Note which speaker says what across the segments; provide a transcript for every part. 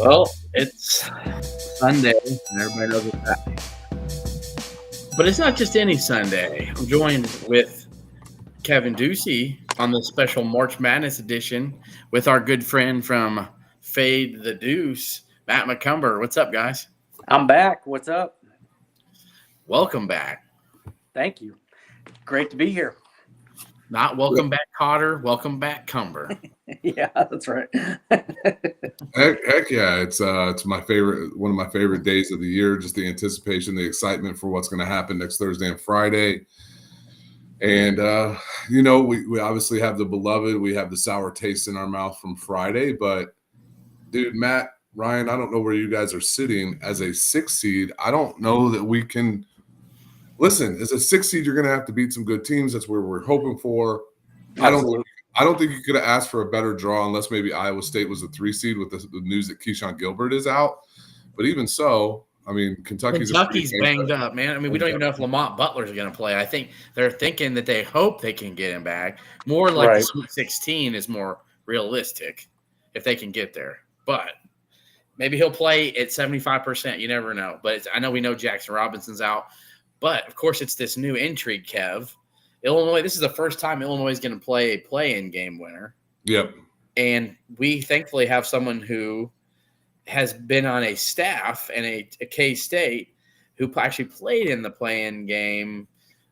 Speaker 1: Well, it's Sunday, and everybody knows what's happening. But it's not just any Sunday. I'm joined with Kevin Ducey on the special March Madness edition with our good friend from Fade the Deuce, Matt McCumber. What's up, guys?
Speaker 2: I'm back. What's up?
Speaker 1: Welcome back.
Speaker 2: Thank you. Great to be here.
Speaker 1: Not welcome back, Cotter. Welcome back, Cumber.
Speaker 2: Yeah, that's right.
Speaker 3: Heck yeah! It's my favorite, one of my favorite days of the year. Just the anticipation, the excitement for what's going to happen next Thursday and Friday. And we obviously have the beloved. We have the sour taste in our mouth from Friday. But dude, Matt, Ryan, I don't know where you guys are sitting as a 6 seed. I don't know that we can. Listen, as a 6 seed, you're going to have to beat some good teams. That's where we're hoping for.
Speaker 2: Absolutely.
Speaker 3: I don't think you could have asked for a better draw unless maybe Iowa State was a 3 seed with the news that Keyshawn Gilbert is out. But even so, I mean, Kentucky's
Speaker 1: banged up, man. I mean, we don't even know if Lamont Butler's going to play. I think they're thinking that they hope they can get him back. More like the Sweet 16 is more realistic if they can get there. But maybe he'll play at 75%. You never know. But I know we know Jackson Robinson's out. But, of course, it's this new intrigue, Kev. Illinois, this is the first time Illinois is going to play a play-in game winner.
Speaker 3: Yep.
Speaker 1: And we thankfully have someone who has been on a staff and a K-State who actually played in the play-in game.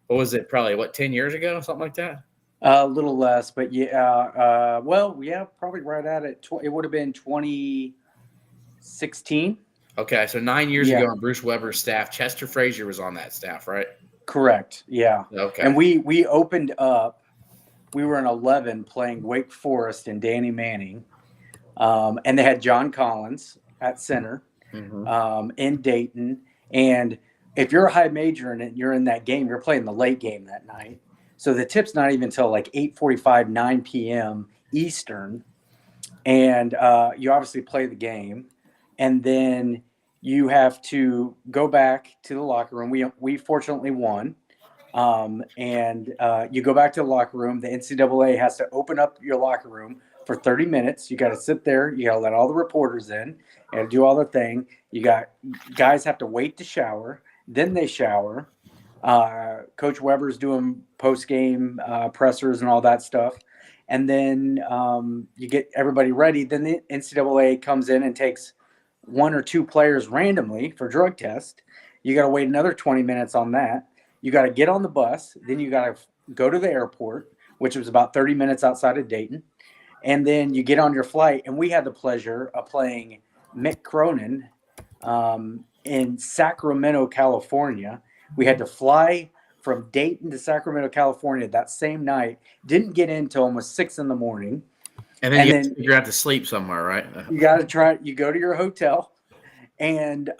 Speaker 1: What was it? Probably, 10 years ago? Something like that?
Speaker 2: A little less, but yeah. Probably right at it. It would have been 2016.
Speaker 1: Okay, so 9 years ago on Bruce Weber's staff, Chester Frazier was on that staff, right?
Speaker 2: Correct. Yeah.
Speaker 1: Okay.
Speaker 2: And we opened up. We were in 11 playing Wake Forest and Danny Manning, and they had John Collins at center in Dayton. And if you're a high major and you're in that game, you're playing the late game that night. So the tip's not even until like 8:45, 9 p.m. Eastern, and you obviously play the game, and then you have to go back to the locker room. We fortunately won. And you go back to the locker room. The NCAA has to open up your locker room for 30 minutes. You got to sit there. You got to let all the reporters in and do all the thing. You got guys have to wait to shower. Then they shower. Coach Weber's doing post-game pressers and all that stuff. And then you get everybody ready. Then the NCAA comes in and takes one or two players randomly for drug test. You got to wait another 20 minutes on that. You got to get on the bus. Then you got to go to the airport, which was about 30 minutes outside of Dayton. And then you get on your flight. And we had the pleasure of playing Mick Cronin in Sacramento, California. We had to fly from Dayton to Sacramento, California that same night. Didn't get in until almost 6 in the morning.
Speaker 1: And then you figure out to sleep somewhere, right?
Speaker 2: You got to try. You go to your hotel, and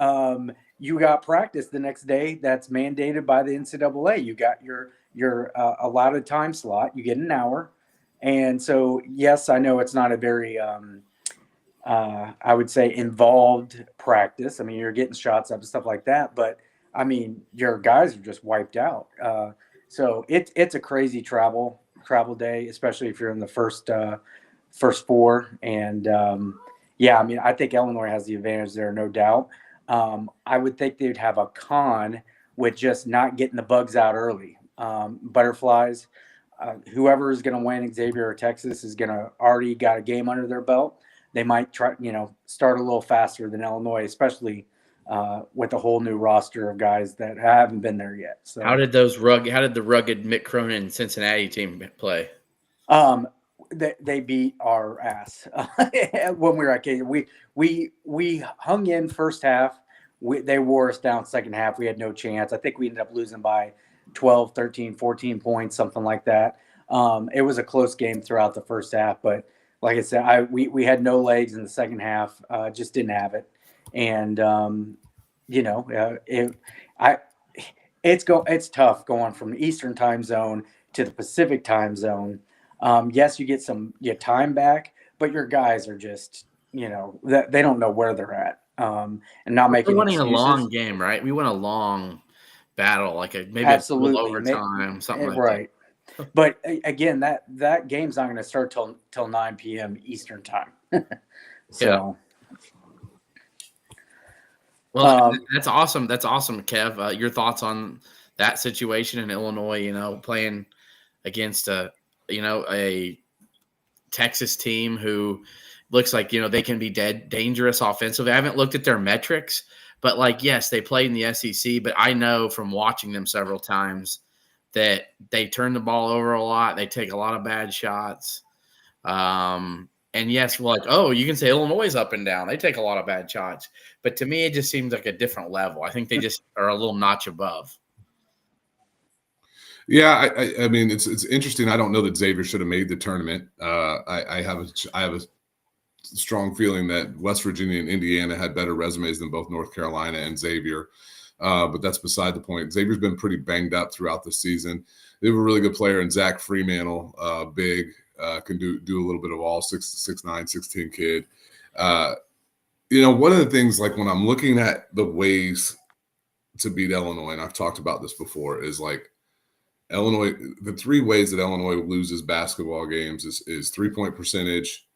Speaker 2: you got practice the next day. That's mandated by the NCAA. You got your allotted time slot. You get an hour, and so yes, I know it's not a very I would say involved practice. I mean, you're getting shots up and stuff like that, but I mean, your guys are just wiped out. So it's a crazy travel day, especially if you're in the first four. And I mean, I think Illinois has the advantage there, no doubt. I would think they'd have a con with just not getting the bugs out early. Butterflies, whoever is going to win, Xavier or Texas, is going to already got a game under their belt. They might try, start a little faster than Illinois, especially with a whole new roster of guys that haven't been there yet. So
Speaker 1: how did the rugged Mick Cronin Cincinnati team play?
Speaker 2: They beat our ass when we were at K. We hung in first half. They wore us down second half. We had no chance. I think we ended up losing by 12, 13, 14 points, something like that. It was a close game throughout the first half, but like I said, we had no legs in the second half. Just didn't have it, and it's tough going from the Eastern time zone to the Pacific time zone. Yes, you get your time back, but your guys are just, they don't know where they're at. And not making
Speaker 1: We're winning
Speaker 2: excuses.
Speaker 1: a long game, right? We won a long battle, like maybe
Speaker 2: absolutely
Speaker 1: a little overtime, something like
Speaker 2: right. That. But again, that game's not going to start till 9 p.m. Eastern time. So.
Speaker 1: Well, that's awesome. That's awesome, Kev. Your thoughts on that situation in Illinois? Playing against a Texas team who looks like they can be dangerous offensively. I haven't looked at their metrics, but yes, they played in the SEC. But I know from watching them several times that they turn the ball over a lot. They take a lot of bad shots. And yes, you can say Illinois is up and down. They take a lot of bad shots. But to me, it just seems like a different level. I think they just are a little notch above.
Speaker 3: Yeah, I mean, it's interesting. I don't know that Xavier should have made the tournament. I have a strong feeling that West Virginia and Indiana had better resumes than both North Carolina and Xavier. But that's beside the point. Xavier's been pretty banged up throughout the season. They have a really good player in Zach Freemantle, big, can do a little bit of all, 6'9", 16 kid. One of the things, like when I'm looking at the ways to beat Illinois, and I've talked about this before, is like Illinois, the three ways that Illinois loses basketball games is 3-point percentage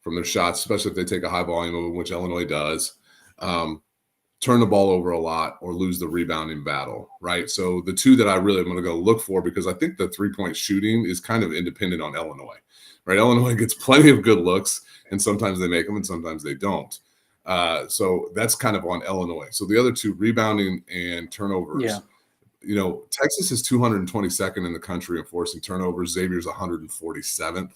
Speaker 3: from their shots, especially if they take a high volume of them, which Illinois does. Turn the ball over a lot or lose the rebounding battle, right? So the two that I really am going to go look for, because I think the 3-point shooting is kind of independent on Illinois, right? Illinois gets plenty of good looks, and sometimes they make them and sometimes they don't. So that's kind of on Illinois. So the other two, rebounding and turnovers. Yeah. Texas is 222nd in the country in forcing turnovers. Xavier's 147th.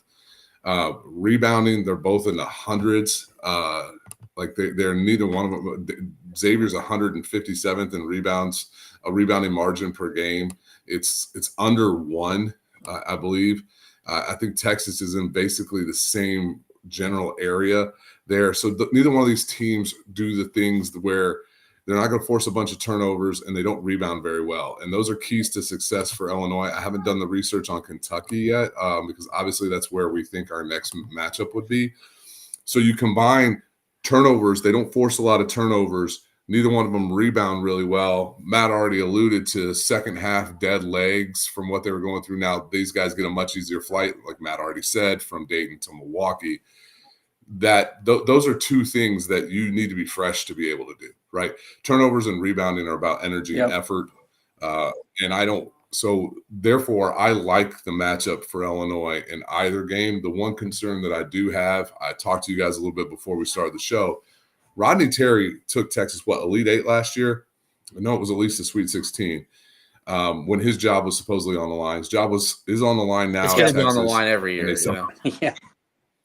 Speaker 3: Rebounding, they're both in the hundreds. They're neither one of them. Xavier's 157th in rebounds, a rebounding margin per game. It's under 1, I believe. I think Texas is in basically the same general area there. So neither one of these teams do the things where they're not going to force a bunch of turnovers and they don't rebound very well. And those are keys to success for Illinois. I haven't done the research on Kentucky yet because obviously that's where we think our next matchup would be. So you combine turnovers. They don't force a lot of turnovers. Neither one of them rebound really well. Matt already alluded to second half dead legs from what they were going through. Now these guys get a much easier flight, like Matt already said, from Dayton to Milwaukee. Those are two things that you need to be fresh to be able to do, right? Turnovers and rebounding are about energy and effort. So therefore I like the matchup for Illinois in either game. The one concern that I do have, I talked to you guys a little bit before we started the show. Rodney Terry took Texas, Elite 8 last year? No, it was at least the Sweet 16. When his job was supposedly on the line. His job is on the line now.
Speaker 1: It's going to be on the line every year.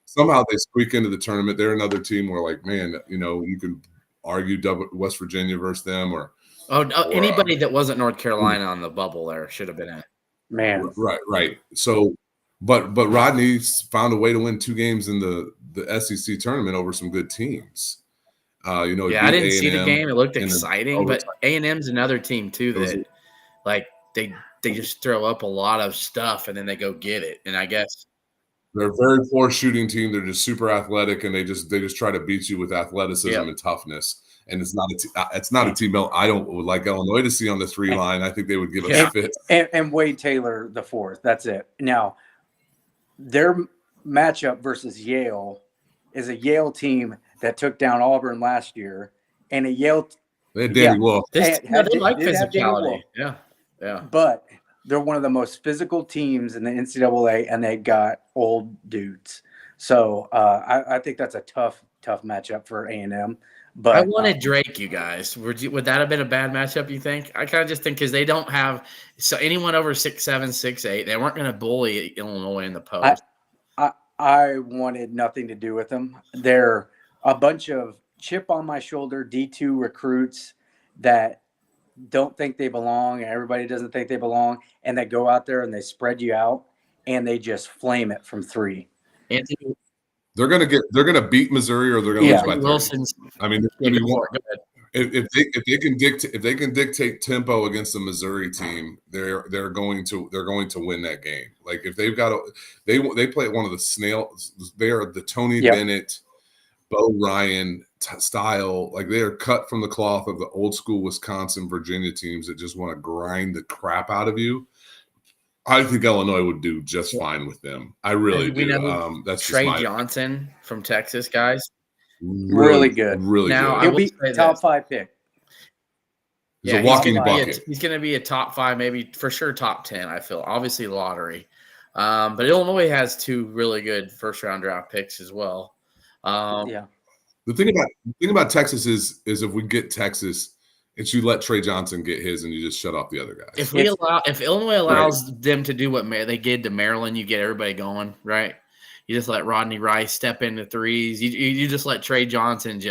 Speaker 3: Somehow they squeak into the tournament. They're another team where, you can argue West Virginia versus them or
Speaker 1: anybody that wasn't North Carolina on the bubble there should have been in.
Speaker 2: Man.
Speaker 3: Right. So, but Rodney's found a way to win 2 games in the SEC tournament over some good teams. I
Speaker 1: didn't see the game. It looked exciting, but A&M's another team too that they just throw up a lot of stuff and then they go get it. And I guess
Speaker 3: they're a very poor shooting team. They're just super athletic and they just try to beat you with athleticism and toughness. And it's not a team I would like Illinois to see on the 3 line. I think they would give us a fit.
Speaker 2: And Wade Taylor the 4th. That's it. Now, their matchup versus Yale is a Yale team that took down Auburn last year, and a Yale.
Speaker 3: They had Danny Wolf.
Speaker 1: They like physicality. Yeah.
Speaker 2: But they're one of the most physical teams in the NCAA, and they got old dudes. So I think that's a tough matchup for A&M. But
Speaker 1: I wanted Drake, you guys. Would that have been a bad matchup, you think? I kind of just think because they don't have anyone over 6'7", 6'8", they weren't going to bully Illinois in the post.
Speaker 2: I wanted nothing to do with them. They're a bunch of chip on my shoulder D2 recruits that don't think they belong, and everybody doesn't think they belong, and they go out there and they spread you out, and they just flame it from 3.
Speaker 1: Anthony,
Speaker 3: they're gonna beat Missouri or they're gonna lose by 30. I mean, if they can dictate tempo against the Missouri team, they're going to win that game. Like if they've got they play one of the snails. They are the Tony Bennett, Bo Ryan style. Like they are cut from the cloth of the old school Wisconsin, Virginia teams that just want to grind the crap out of you. I think Illinois would do just fine with them. I really do. That's
Speaker 1: Trey Johnson from Texas, guys.
Speaker 2: Really good.
Speaker 3: Really
Speaker 2: now,
Speaker 3: good.
Speaker 2: He'll be top 5 pick.
Speaker 3: He's a walking bucket.
Speaker 1: He's going to be a top 5, maybe for sure top 10. I feel obviously lottery, but Illinois has 2 really good first-round draft picks as well.
Speaker 2: Yeah.
Speaker 3: The thing about Texas is if we get Texas, it's you let Trey Johnson get his and you just shut off the other guys.
Speaker 1: If Illinois allows them to do what they did to Maryland, you get everybody going, right? You just let Rodney Rice step into threes. You just let Trey Johnson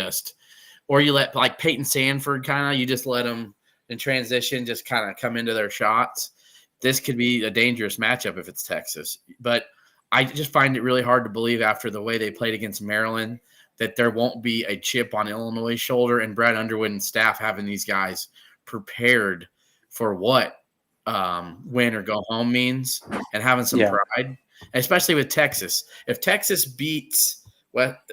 Speaker 1: or you let like Peyton Sanford you just let them in transition just kind of come into their shots. This could be a dangerous matchup if it's Texas. But I just find it really hard to believe after the way they played against Maryland that there won't be a chip on Illinois' shoulder and Brad Underwood and staff having these guys prepared for what win or go home means and having some pride, especially with Texas. If Texas beats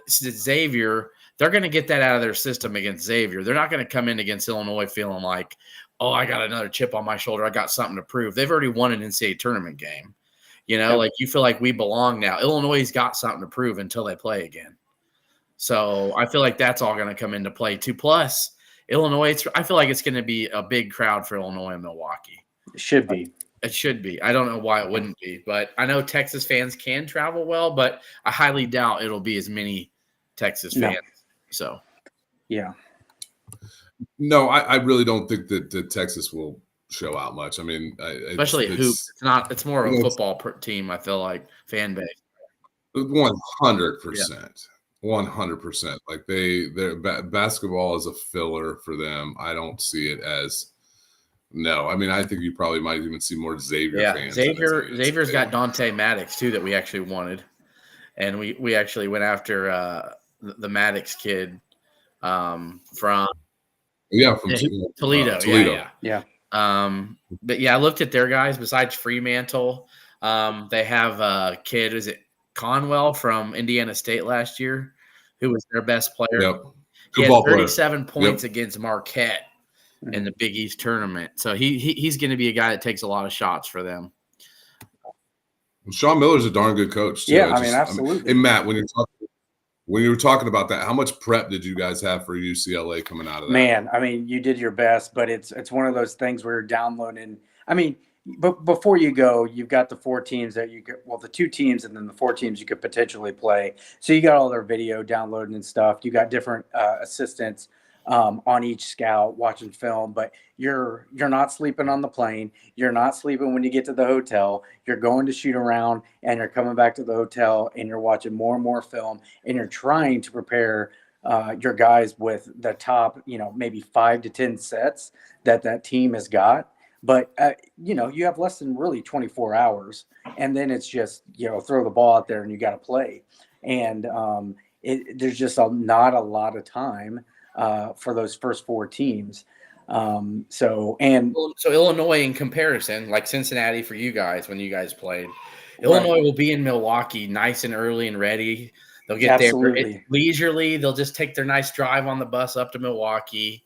Speaker 1: Xavier, they're going to get that out of their system against Xavier. They're not going to come in against Illinois feeling like, oh, I got another chip on my shoulder. I got something to prove. They've already won an NCAA tournament game. Like you feel like we belong now. Illinois' got something to prove until they play again. So I feel like that's all going to come into play too. Plus, Illinois, I feel like it's going to be a big crowd for Illinois and Milwaukee.
Speaker 2: It should be.
Speaker 1: It should be. I don't know why it wouldn't be, but I know Texas fans can travel well, but I highly doubt it'll be as many Texas fans. So,
Speaker 2: yeah.
Speaker 3: No, I really don't think that Texas will show out much. I mean,
Speaker 1: especially hoop. It's more of a football team. I feel like fan base.
Speaker 3: 100%. 100%. Like their basketball is a filler for them. I don't see it as. No, I mean, I think you probably might even see more Xavier fans.
Speaker 1: Xavier's got Dante Maddox too that we actually wanted, and we actually went after the Maddox kid from Toledo.
Speaker 2: Yeah.
Speaker 1: But I looked at their guys. Besides Fremantle, they have a kid. Is it Conwell from Indiana State last year, who was their best player?
Speaker 3: Yep.
Speaker 1: He had 37 points against Marquette in the Big East tournament. So he's going to be a guy that takes a lot of shots for them.
Speaker 3: Sean Miller's a darn good coach too.
Speaker 2: Yeah, absolutely.
Speaker 3: And Matt, when you were talking about that, how much prep did you guys have for UCLA coming out of that?
Speaker 2: Man, I mean, you did your best, but it's one of those things where you're downloading. I mean, but before you go, you've got the 4 teams that you could, the 2 teams and then the 4 teams you could potentially play. So you got all their video downloading and stuff. You got different assistants on each scout watching film, but you're not sleeping on the plane. You're not sleeping when you get to the hotel. You're going to shoot around and you're coming back to the hotel and you're watching more and more film and you're trying to prepare your guys with the top, maybe 5 to 10 sets that team has got. But, you have less than really 24 hours and then it's just, throw the ball out there and you got to play. And there's just not a lot of time for those first 4 teams. So
Speaker 1: Illinois in comparison, like Cincinnati for you guys when you guys played, Illinois will be in Milwaukee nice and early and ready. They'll get there leisurely. They'll just take their nice drive on the bus up to Milwaukee,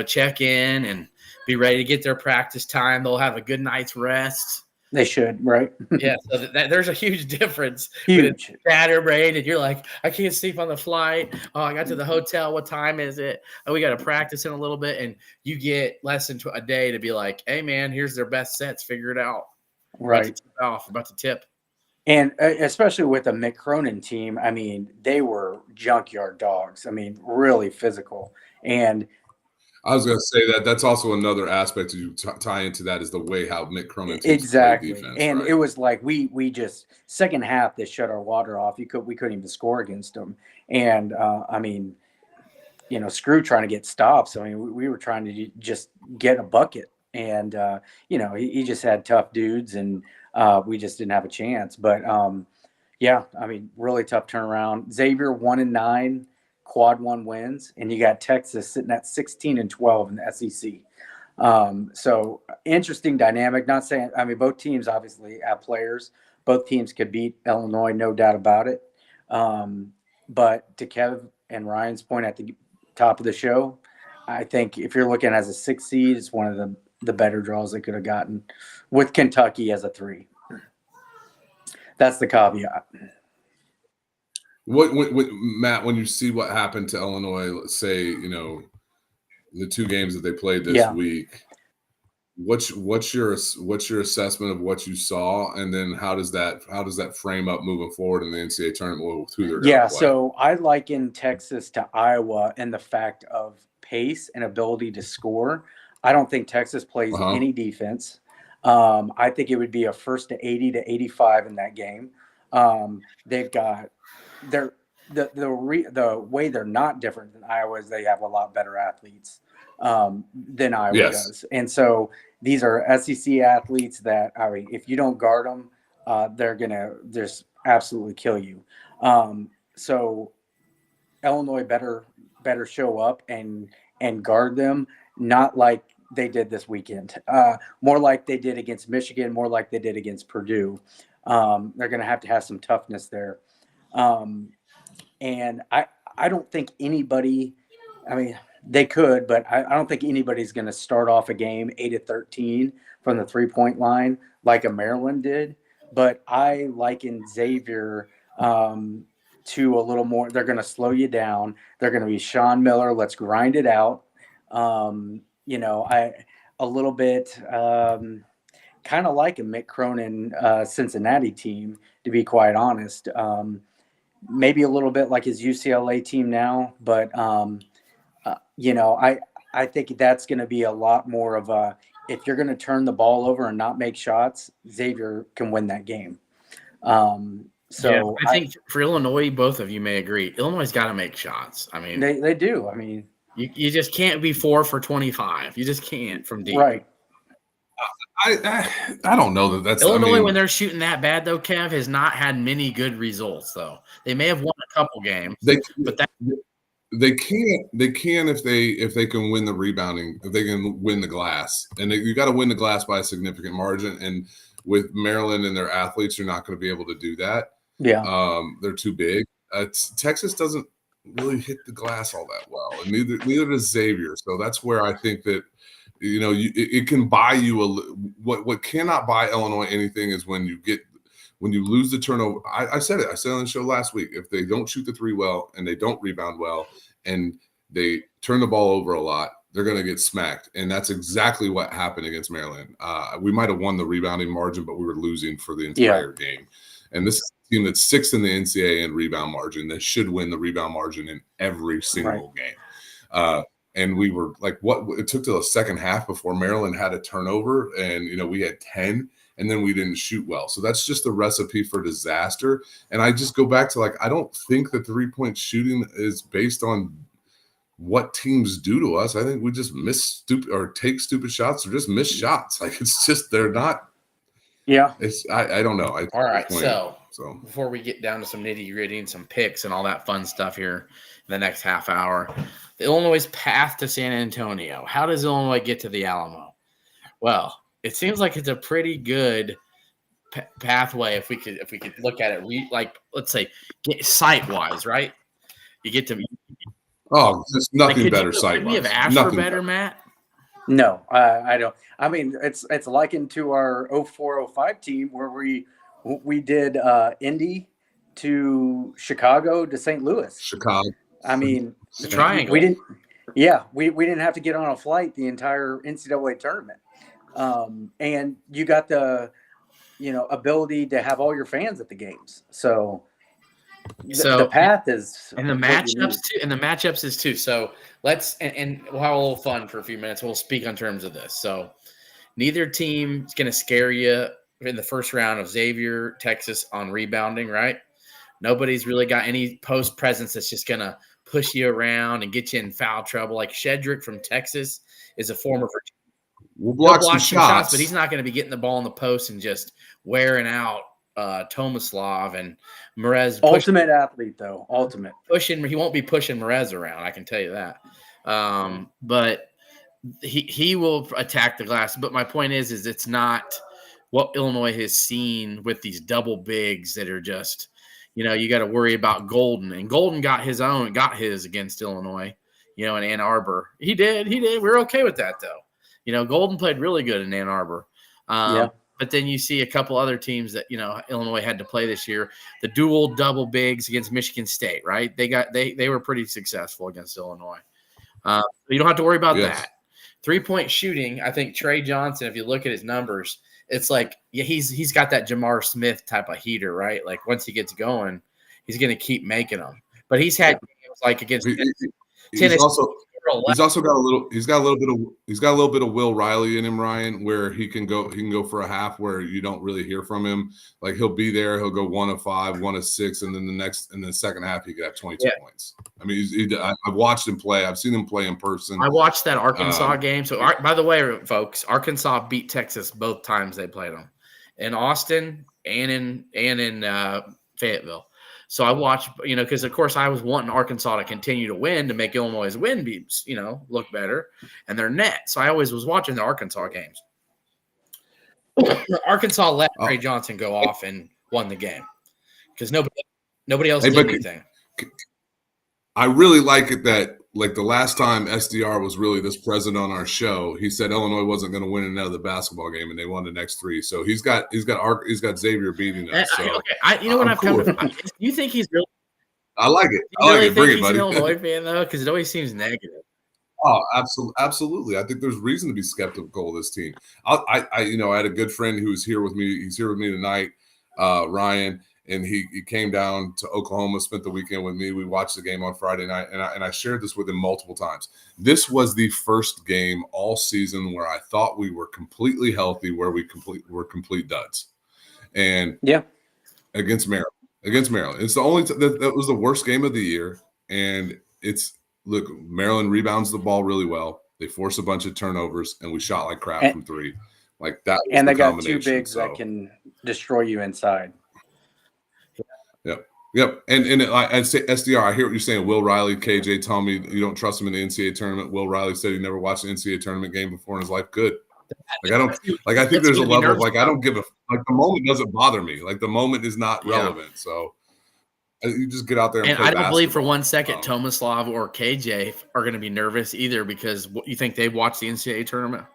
Speaker 1: check in and be ready to get their practice time. They'll have a good night's rest.
Speaker 2: They should, right?
Speaker 1: Yeah, so there's a huge difference.
Speaker 2: Huge.
Speaker 1: Scatterbrained, and you're like, I can't sleep on the flight. Oh, I got to the hotel. What time is it? Oh, we got to practice in a little bit. And you get less than a day to be like, hey, man, here's their best sets. Figure it out.
Speaker 2: Right.
Speaker 1: About to tip.
Speaker 2: And especially with the Mick Cronin team, I mean, they were junkyard dogs. I mean, really physical. And
Speaker 3: I was going to say that's also another aspect you tie into that is the way how Mick Cronin
Speaker 2: exactly.
Speaker 3: Defense,
Speaker 2: and
Speaker 3: right?
Speaker 2: It was like we just second half they shut our water off. We couldn't even score against them. And screw trying to get stops. I mean, we were trying to just get a bucket, and he just had tough dudes, and we just didn't have a chance. But really tough turnaround. Xavier 1-9. Quad 1 wins, and you got Texas sitting at 16-12 in the SEC. So interesting dynamic. Not saying, both teams obviously have players. Both teams could beat Illinois, no doubt about it. But to Kev and Ryan's point at the top of the show, I think if you're looking as a 6 seed, it's one of the better draws they could have gotten with Kentucky as a 3. That's the caveat.
Speaker 3: What Matt, when you see what happened to Illinois, let's say, the 2 games that they played this week. What's your assessment of what you saw, and then how does that frame up moving forward in the NCAA tournament with who they're going to play?
Speaker 2: So I liken Texas to Iowa in the fact of pace and ability to score. I don't think Texas plays any defense. I think it would be a first to 80 to 85 in that game. They've got the way they're not different than Iowa is they have a lot better athletes than Iowa does, and so these are SEC athletes that, I mean, if you don't guard them, they're gonna just absolutely kill you. So Illinois better show up and guard them, not like they did this weekend. More like they did against Michigan, more like they did against Purdue. They're going to have some toughness there. And I don't think anybody, I mean, they could, but I don't think anybody's going to start off a game 8-13 from the 3-point line like a Maryland did. But I liken Xavier to a little more. They're going to slow you down. They're going to be Sean Miller. Let's grind it out. A little bit kind of like a Mick Cronin Cincinnati team, to be quite honest. Maybe a little bit like his UCLA team now, but I think that's going to be a lot more of a, if you're going to turn the ball over and not make shots, Xavier can win that game. So
Speaker 1: I think for Illinois, both of you may agree, Illinois got to make shots. I mean,
Speaker 2: they do. I mean,
Speaker 1: you just can't be 4 for 25. You just can't from deep.
Speaker 2: Right.
Speaker 3: I don't know that that's
Speaker 1: Illinois, when they're shooting that bad though, Kev, has not had many good results though. They may have won a couple games,
Speaker 3: they can if they can win the rebounding, if they can win the glass, and you got to win the glass by a significant margin. And with Maryland and their athletes, you're not going to be able to do that.
Speaker 2: Yeah,
Speaker 3: they're too big. Texas doesn't really hit the glass all that well, and neither does Xavier. So that's where I think that it can buy you what cannot buy Illinois anything is when you lose the turnover. I said it. I said on the show last week, if they don't shoot the 3 well and they don't rebound well and they turn the ball over a lot, they're going to get smacked. And that's exactly what happened against Maryland. We might have won the rebounding margin, but we were losing for the entire game. And this is a team that's 6th in the NCAA in rebound margin. That should win the rebound margin in every single game. And we were like, it took till the second half before Maryland had a turnover, and we had 10, and then we didn't shoot well. So that's just the recipe for disaster. And I just go back to I don't think that 3-point shooting is based on what teams do to us. I think we just miss stupid or take stupid shots or just miss shots. It's just they're not.
Speaker 2: Yeah.
Speaker 3: I don't know.
Speaker 1: All right. So before we get down to some nitty gritty and some picks and all that fun stuff here in the next half hour, the Illinois' path to San Antonio. How does Illinois get to the Alamo? Well, it seems like it's a pretty good pathway if we could look at it. Let's say site wise, right? You get to.
Speaker 3: Oh, there's nothing better site wise.
Speaker 1: Could we have asked for better, Matt?
Speaker 2: No, I don't. I mean, it's likened to our 04-05 team where we did Indy to Chicago to St. Louis.
Speaker 3: Chicago.
Speaker 2: I mean,
Speaker 1: the triangle.
Speaker 2: We didn't. Yeah, we didn't have to get on a flight the entire NCAA tournament, and you got the ability to have all your fans at the games. So the path is
Speaker 1: and the matchups too, and the matchups is too. So let's and we'll have a little fun for a few minutes. We'll speak on terms of this. So neither team is going to scare you in the first round of Xavier, Texas on rebounding, right? Nobody's really got any post presence that's just going to push you around and get you in foul trouble. Like Shedrick from Texas is a former.
Speaker 3: We'll block some shots,
Speaker 1: but he's not going to be getting the ball in the post and just wearing out Tomislav and Merez.
Speaker 2: Ultimate athlete, though. Ultimate.
Speaker 1: Pushing. He won't be pushing Merez around. I can tell you that. But he will attack the glass. But my point is it's not what Illinois has seen with these double bigs that are just – you got to worry about Golden, and Golden got his against Illinois, in Ann Arbor. He did. We're okay with that though. Golden played really good in Ann Arbor. But then you see a couple other teams that, Illinois had to play this year, the dual double bigs against Michigan State, right? They were pretty successful against Illinois. You don't have to worry about that. 3-point shooting, I think Trey Johnson, if you look at his numbers, it's like he's got that Jamar Smith type of heater, right? Like once he gets going, he's going to keep making them. But he's had games like against
Speaker 3: Tennessee. He's also got a little bit of Will Riley in him, Ryan, where he can go for a half where you don't really hear from him. Like he'll be there, he'll go 1 of 5, 1 of 6, and then the second half he could have 22 points. I mean, I've watched him play. I've seen him play in person.
Speaker 1: I watched that Arkansas game. So, by the way, folks, Arkansas beat Texas both times they played them, in Austin and in Fayetteville. So I watched, because of course I was wanting Arkansas to continue to win to make Illinois' win be, look better, and their net. So I always was watching the Arkansas games. Arkansas let Trey Johnson go off and won the game because nobody else did anything.
Speaker 3: I really like it that, like, the last time SDR was really this present on our show, he said Illinois wasn't going to win another basketball game, and they won the next 3. So he's got Xavier beating us. So
Speaker 1: You think he's really?
Speaker 3: I like it.
Speaker 1: I like it. Bring
Speaker 3: it, buddy.
Speaker 1: He's an Illinois fan though, because it always seems negative.
Speaker 3: Oh, absolutely. I think there's reason to be skeptical of this team. I had a good friend who was here with me. He's here with me tonight, Ryan. And he came down to Oklahoma, spent the weekend with me. We watched the game on Friday night, and I shared this with him multiple times. This was the first game all season where I thought we were completely healthy, where we were complete duds. And against Maryland. It's the only that was the worst game of the year. And Maryland rebounds the ball really well. They force a bunch of turnovers, and we shot like crap from 3. Like that.
Speaker 2: And they got 2 bigs that can destroy you inside.
Speaker 3: Yep. And I'd say SDR, I hear what you're saying. Will Riley, KJ, tell me you don't trust him in the NCAA tournament. Will Riley said he never watched an NCAA tournament game before in his life. Good. I think there's a level of I don't give a the moment doesn't bother me. Like the moment is not relevant. So you just get out there and play
Speaker 1: I don't believe for one second Tomislav or KJ are going to be nervous either because you think they've watched the NCAA tournament.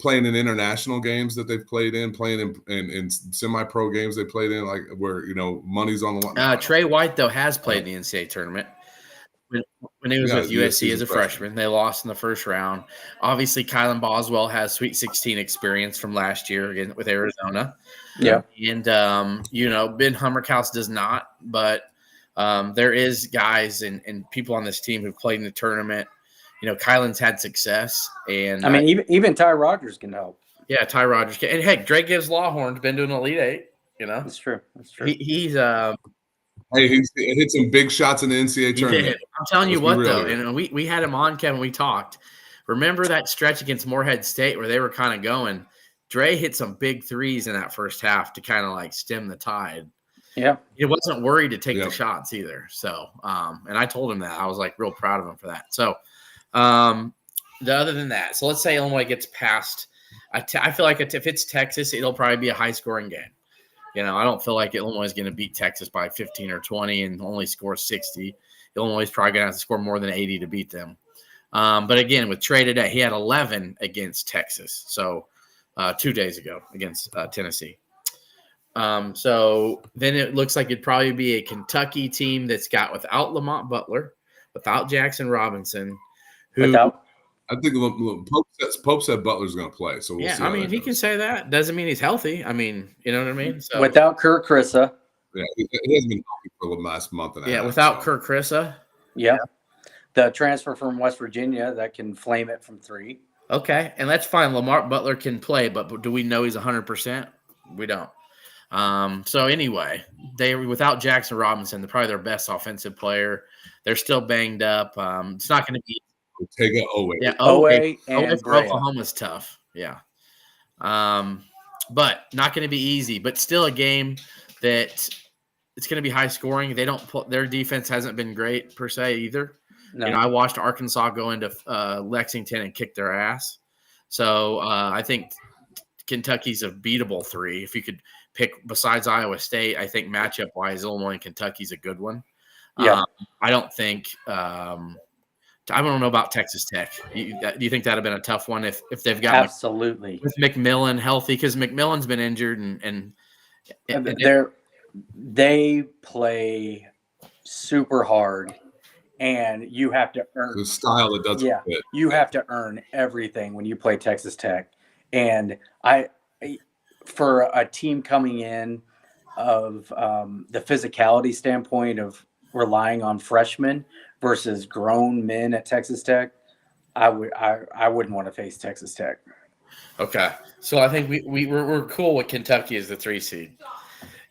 Speaker 3: Playing in international games that they've played in, playing in semi-pro games they played in, like where money's on the line.
Speaker 1: Trey White though has played in the NCAA tournament when he was with USC as a freshman. They lost in the first round. Obviously, Kylan Boswell has Sweet 16 experience from last year again with Arizona.
Speaker 2: Yeah,
Speaker 1: and Ben Hummerkaus does not, but there is guys and people on this team who've played in the tournament. Kylan's had success, and
Speaker 2: I mean, even Ty Rogers can help.
Speaker 1: Yeah, Ty Rogers can, and heck, Drake Gibbs Lawhorn's been doing Elite 8.
Speaker 2: That's true.
Speaker 1: He's
Speaker 3: he hit some big shots in the NCAA tournament.
Speaker 1: I'm telling you what, though, and we had him on, Kevin. We talked. Remember that stretch against Morehead State where they were kind of going. Dre hit some big threes in that first half to kind of like stem the tide.
Speaker 2: Yeah,
Speaker 1: he wasn't worried to take the shots either. So, and I told him that I was like real proud of him for that. So. Other than that, so let's say Illinois gets past. I feel like if it's Texas, it'll probably be a high-scoring game. I don't feel like Illinois is going to beat Texas by 15 or 20 and only score 60. Illinois is probably going to have to score more than 80 to beat them. But again, with Trey today, he had 11 against Texas. So 2 days ago against Tennessee. So then it looks like it'd probably be a Kentucky team that's got without Lamont Butler, without Jackson Robinson.
Speaker 3: I think Pope said Butler's going to play, so we'll see.
Speaker 1: I mean, he can say that. Doesn't mean he's healthy. I mean, you know what I mean? So,
Speaker 2: without Kirk Krissa.
Speaker 3: Yeah, he hasn't been healthy for the last month and a half.
Speaker 1: Yeah, without Kirk Krissa.
Speaker 2: Yeah. The transfer from West Virginia that can flame it from 3.
Speaker 1: Okay, and that's fine. Lamar Butler can play, but do we know he's 100%? We don't. So anyway, they without Jackson Robinson, they're probably their best offensive player. They're still banged up. It's not going to be
Speaker 3: Ortega Owe.
Speaker 1: Yeah, Owe for Oklahoma's tough. Yeah. But not going to be easy, but still a game that it's going to be high scoring. Their defense hasn't been great per se either. No. I watched Arkansas go into Lexington and kick their ass. So I think Kentucky's a beatable 3. If you could pick besides Iowa State, I think matchup wise, Illinois and Kentucky's a good one.
Speaker 2: Yeah.
Speaker 1: I don't think I don't know about Texas Tech. Do you think that'd have been a tough one if they've got
Speaker 2: absolutely
Speaker 1: with McMillan healthy? Because McMillan's been injured and
Speaker 2: they play super hard and you have to earn
Speaker 3: the style that doesn't fit.
Speaker 2: You have to earn everything when you play Texas Tech. And for a team coming in of the physicality standpoint of relying on freshmen versus grown men at Texas Tech, I wouldn't want to face Texas Tech.
Speaker 1: Okay, so I think we're cool with Kentucky as the 3 seed.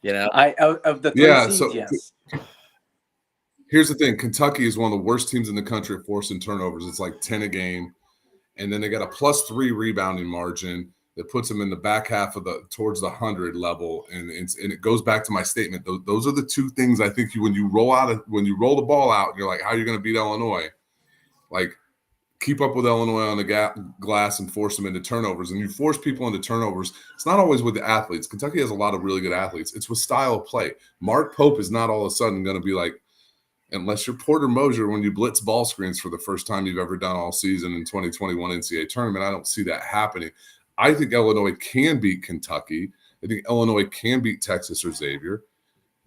Speaker 1: You know,
Speaker 2: of the 3 seeds,
Speaker 3: so,
Speaker 2: yes.
Speaker 3: Here's the thing: Kentucky is one of the worst teams in the country at forcing turnovers. It's like 10 a game, and then they got a +3 rebounding margin that puts them in the back half of towards the 100 level. And it goes back to my statement. Those are the two things I think when you roll the ball out, you're like, how are you going to beat Illinois? Like, keep up with Illinois on the glass and force them into turnovers. And you force people into turnovers. It's not always with the athletes. Kentucky has a lot of really good athletes. It's with style of play. Mark Pope is not all of a sudden going to be like, unless you're Porter Mosier when you blitz ball screens for the first time you've ever done all season in 2021 NCAA tournament. I don't see that happening. I think Illinois can beat Kentucky. I think Illinois can beat Texas or Xavier.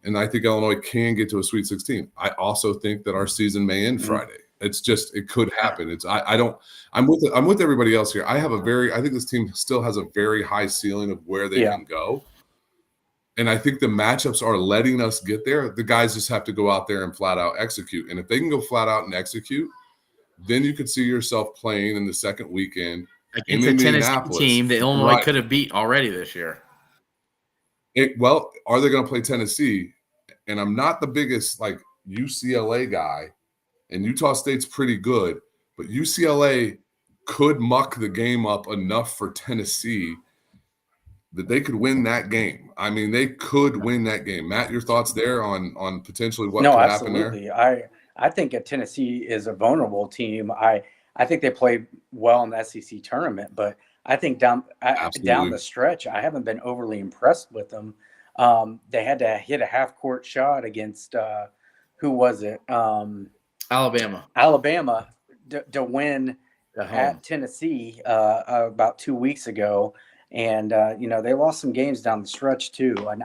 Speaker 3: And I think Illinois can get to a Sweet 16. I also think that our season may end Friday. It's just, it could happen. I'm with everybody else here. I think this team still has a very high ceiling of where they can go. And I think the matchups are letting us get there. The guys just have to go out there and flat out execute. And if they can go flat out and execute, then you could see yourself playing in the second weekend
Speaker 1: against a Tennessee team that Illinois could have beat already this year.
Speaker 3: Are they going to play Tennessee? And I'm not the biggest like UCLA guy, and Utah State's pretty good, but UCLA could muck the game up enough for Tennessee that they could win that game. I mean, they could win that game. Matt, your thoughts there on potentially what could happen there?
Speaker 2: No, absolutely. I think Tennessee is a vulnerable team. I think they played well in the SEC tournament, but I think down the stretch, I haven't been overly impressed with them. They had to hit a half-court shot against who was it?
Speaker 1: Alabama
Speaker 2: to win at Tennessee about 2 weeks ago. And, they lost some games down the stretch too. And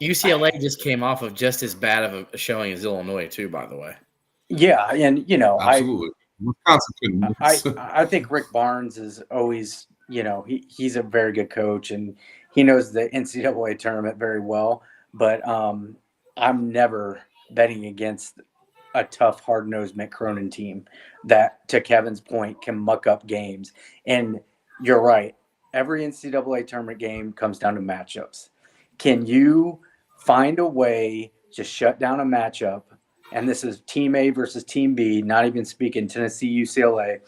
Speaker 1: UCLA just came off of just as bad of a showing as Illinois too, by the way.
Speaker 2: Yeah. And,
Speaker 3: absolutely.
Speaker 2: I think Rick Barnes is always, he's a very good coach and he knows the NCAA tournament very well, but I'm never betting against a tough, hard-nosed Mick Cronin team that, to Kevin's point, can muck up games. And you're right. Every NCAA tournament game comes down to matchups. Can you find a way to shut down a matchup? And this is Team A versus Team B, not even speaking Tennessee, UCLA.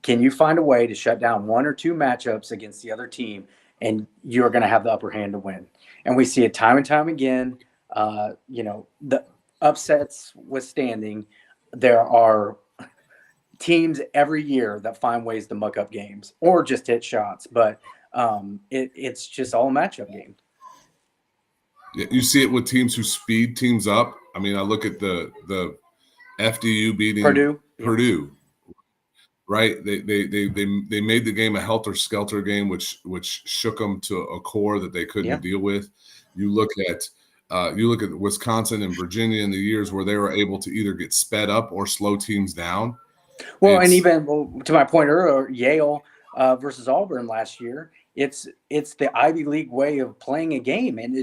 Speaker 2: Can you find a way to shut down one or two matchups against the other team, and you're going to have the upper hand to win? And we see it time and time again. The upsets withstanding, there are teams every year that find ways to muck up games or just hit shots, but it's just all a matchup game.
Speaker 3: Yeah, you see it with teams who speed teams up. I mean, I look at the FDU beating Purdue, right? They made the game a helter-skelter game, which shook them to a core that they couldn't deal with. You look at Wisconsin and Virginia in the years where they were able to either get sped up or slow teams down.
Speaker 2: Well, and even to my point earlier, Yale versus Auburn last year, it's the Ivy League way of playing a game, and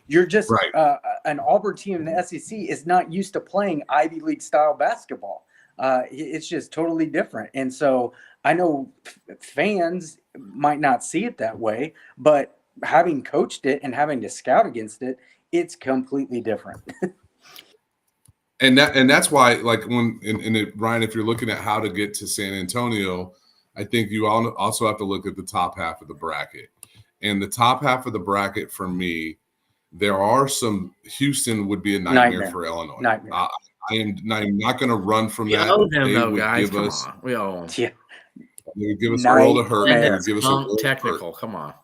Speaker 2: you're just right. An Auburn team in the SEC is not used to playing Ivy League style basketball. It's just totally different, and so I know fans might not see it that way, but having coached it and having to scout against it, it's completely different.
Speaker 3: And that's why, like, Ryan, if you're looking at how to get to San Antonio, I think you also have to look at the top half of the bracket. And the top half of the bracket for me, there are some. Houston would be a nightmare for Illinois.
Speaker 2: Nightmare.
Speaker 3: I'm not going to run from that.
Speaker 1: We owe them, though, guys. Come on. We owe them.
Speaker 3: Yeah. They would give us a world of hurt. They would give us a
Speaker 1: technical. Come on.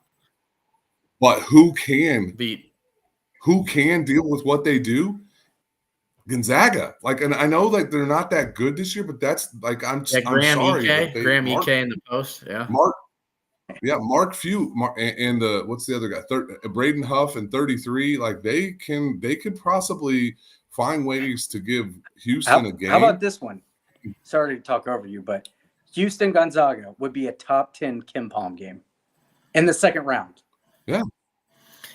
Speaker 3: But who can deal with what they do? Gonzaga, and I know they're not that good this year, but that's I'm sorry.
Speaker 1: Graham EK in the post,
Speaker 3: Mark Few, and what's the other guy? Braden Huff and 33. They could possibly find ways to give Houston a game.
Speaker 2: How about this one? Sorry to talk over you, but Houston Gonzaga would be a top 10 Kim Palm game in the second round.
Speaker 3: Yeah.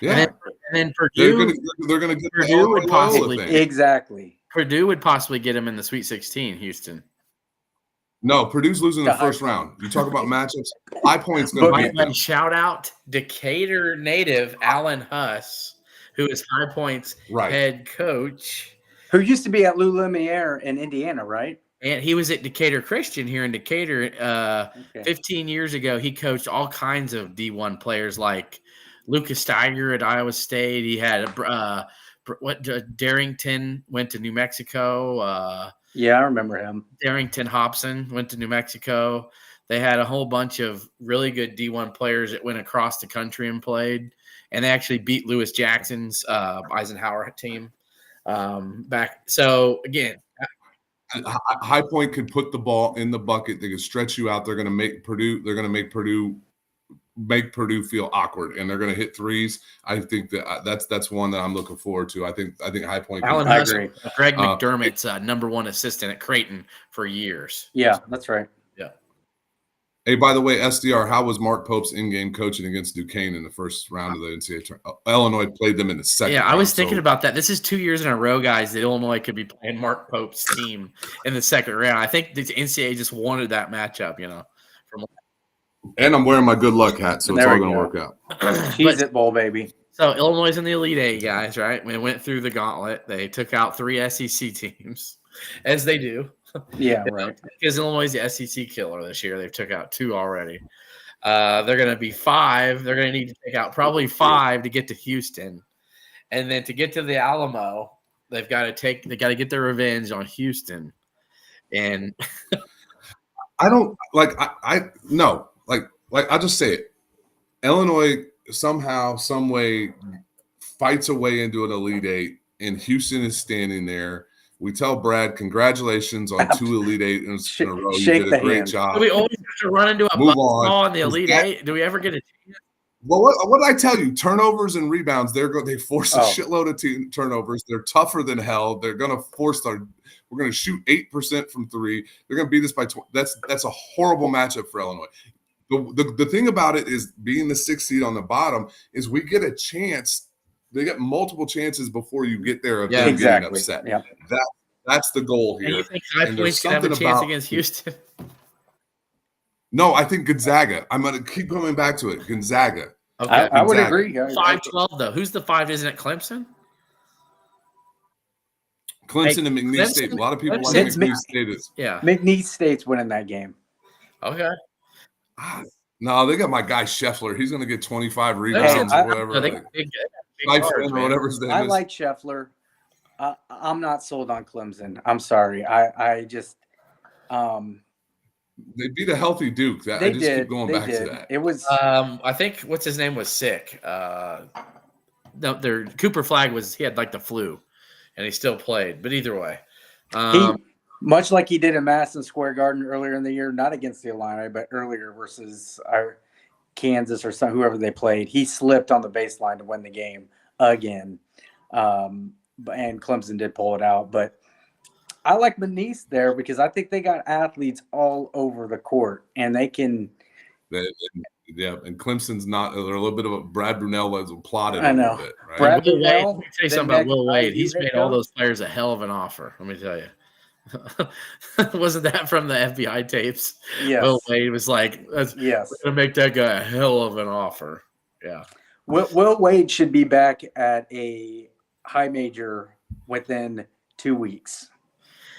Speaker 1: And then Purdue,
Speaker 3: they're gonna get
Speaker 1: Purdue would possibly
Speaker 2: exactly.
Speaker 1: Purdue would possibly get them in the Sweet 16. Houston.
Speaker 3: No, Purdue's losing the first round. You talk about matchups. High Point's going to beat them.
Speaker 1: Shout out Decatur native Alan Huss, who is High Point's head coach,
Speaker 2: who used to be at Lou Lumiere in Indiana, right?
Speaker 1: And he was at Decatur Christian here in Decatur. 15 years ago, he coached all kinds of D1 players like Lucas Steiger at Iowa State. He had Darrington went to New Mexico.
Speaker 2: Yeah, I remember him.
Speaker 1: Darrington Hobson went to New Mexico. They had a whole bunch of really good D1 players that went across the country and played. And they actually beat Lewis Jackson's Eisenhower team back. So, again,
Speaker 3: High Point could put the ball in the bucket. They could stretch you out. They're going to make Purdue. They're going to make Purdue feel awkward, and they're going to hit threes. I think that's one that I'm looking forward to. I think High Point.
Speaker 1: Alan Huss, Greg McDermott's #1 assistant at Creighton for years.
Speaker 2: Yeah, that's right.
Speaker 1: Yeah.
Speaker 3: Hey, by the way, SDR, how was Mark Pope's in-game coaching against Duquesne in the first round of the NCAA tournament? Illinois played them in the second.
Speaker 1: Yeah, I was thinking about that. This is 2 years in a row, guys, that Illinois could be playing Mark Pope's team in the second round. I think the NCAA just wanted that matchup,
Speaker 3: And I'm wearing my good luck hat, so it's all going to work out.
Speaker 2: Cheese it bowl, baby.
Speaker 1: So Illinois is in the Elite Eight, guys, right? They went through the gauntlet. They took out 3 SEC teams, as they do.
Speaker 2: Yeah, right.
Speaker 1: Because Illinois is the SEC killer this year. They've took out 2 already. They're going to be 5. They're going to need to take out probably 5 to get to Houston. And then to get to the Alamo, they got to get their revenge on Houston. And
Speaker 3: I don't no. Like I'll just say it. Illinois somehow, some way fights a way into an Elite Eight, and Houston is standing there. We tell Brad, congratulations on 2 Elite Eight in a row. You did a great job.
Speaker 1: Do we always have to run into a buzzsaw in the Elite Eight? Do we ever get a chance?
Speaker 3: Well, what did I tell you? Turnovers and rebounds. They force a shitload of turnovers. They're tougher than hell. They're going to force we're going to shoot 8% from 3. They're going to beat us by 20. That's a horrible matchup for Illinois. The thing about it is being the 6th seed on the bottom is we get a chance. They get multiple chances before you get there of them getting upset.
Speaker 2: Yeah.
Speaker 3: That's the goal here.
Speaker 1: And you think High Point's going to have a chance against Houston?
Speaker 3: No, I think Gonzaga. I'm going to keep coming back to it. Gonzaga.
Speaker 2: Okay. I would agree, guys.
Speaker 1: 5-12, though. Who's the 5? Isn't it Clemson?
Speaker 3: Clemson and McNeese State. A lot of people like McNeese State.
Speaker 2: Yeah. McNeese State's winning that game.
Speaker 1: Okay.
Speaker 3: No, they got my guy Scheffler. He's going to get 25 rebounds or whatever. Big or whatever his name is.
Speaker 2: I like Scheffler. I'm not sold on Clemson. I'm sorry. I just
Speaker 3: they beat a healthy Duke. I just keep going back to that.
Speaker 2: It was
Speaker 1: I think what's his name was sick. Their Cooper Flagg he had like the flu, and he still played. But either way,
Speaker 2: much like he did in Madison Square Garden earlier in the year, not against the Illini, but earlier versus Kansas or whoever they played, he slipped on the baseline to win the game again. And Clemson did pull it out. But I like McNeese there because I think they got athletes all over the court, and they can.
Speaker 3: Yeah, and Clemson's not. They're a little bit of a Brad Brunell has plotted.
Speaker 2: I know.
Speaker 3: A bit, right?
Speaker 2: Brad Brunell.
Speaker 1: Let me tell you something about Will Wade. He's made all those players a hell of an offer. Let me tell you. Wasn't that from the FBI tapes?
Speaker 2: Yes.
Speaker 1: Will Wade was like, yes, we're going to make that guy a hell of an offer. Yeah.
Speaker 2: Will Wade should be back at a high major within 2 weeks.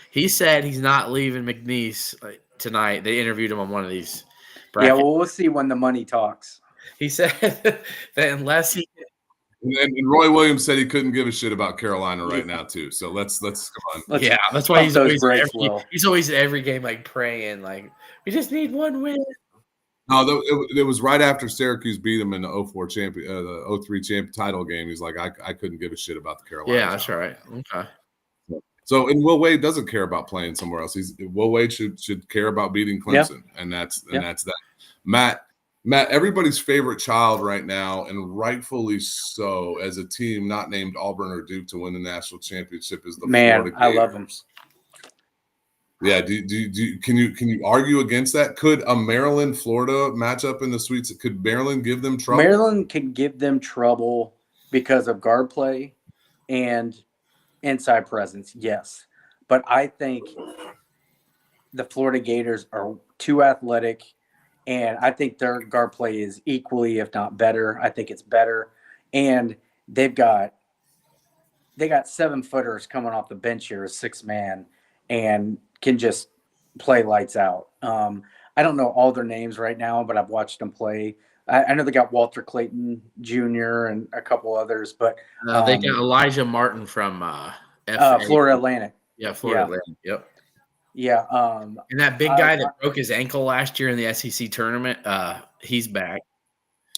Speaker 1: He said he's not leaving McNeese tonight. They interviewed him on one of these brackets.
Speaker 2: Yeah, well, we'll see when the money talks.
Speaker 1: He said that unless he
Speaker 3: and Roy Williams said he couldn't give a shit about Carolina right now too. So let's come on.
Speaker 1: Yeah, that's why he's always at every game like praying like we just need one win.
Speaker 3: No, it was right after Syracuse beat him in the 04 champion, the 03 champion title game. He's like, I couldn't give a shit about the Carolina.
Speaker 1: Yeah, that's right. Okay.
Speaker 3: So, and Will Wade doesn't care about playing somewhere else. Will Wade should care about beating Clemson, and that's that. Matt, Matt, everybody's favorite child right now, and rightfully so, as a team not named Auburn or Duke to win the national championship, is the Florida Gators.
Speaker 2: I love them.
Speaker 3: Yeah, can you argue against that? Could a Maryland Florida matchup in the Sweets? Could Maryland give them trouble?
Speaker 2: Maryland can give them trouble because of guard play and inside presence, yes. But I think the Florida Gators are too athletic, and I think their guard play is equally, if not better. I think it's better, and they got 7-footers coming off the bench here, a 6-man, and can just play lights out. I don't know all their names right now, but I've watched them play. I know they got Walter Clayton Jr. and a couple others, but
Speaker 1: they got Elijah Martin from
Speaker 2: Florida Atlantic.
Speaker 1: Yeah, Florida Atlantic. Yep.
Speaker 2: Yeah.
Speaker 1: And that big guy that broke his ankle last year in the SEC tournament, he's back.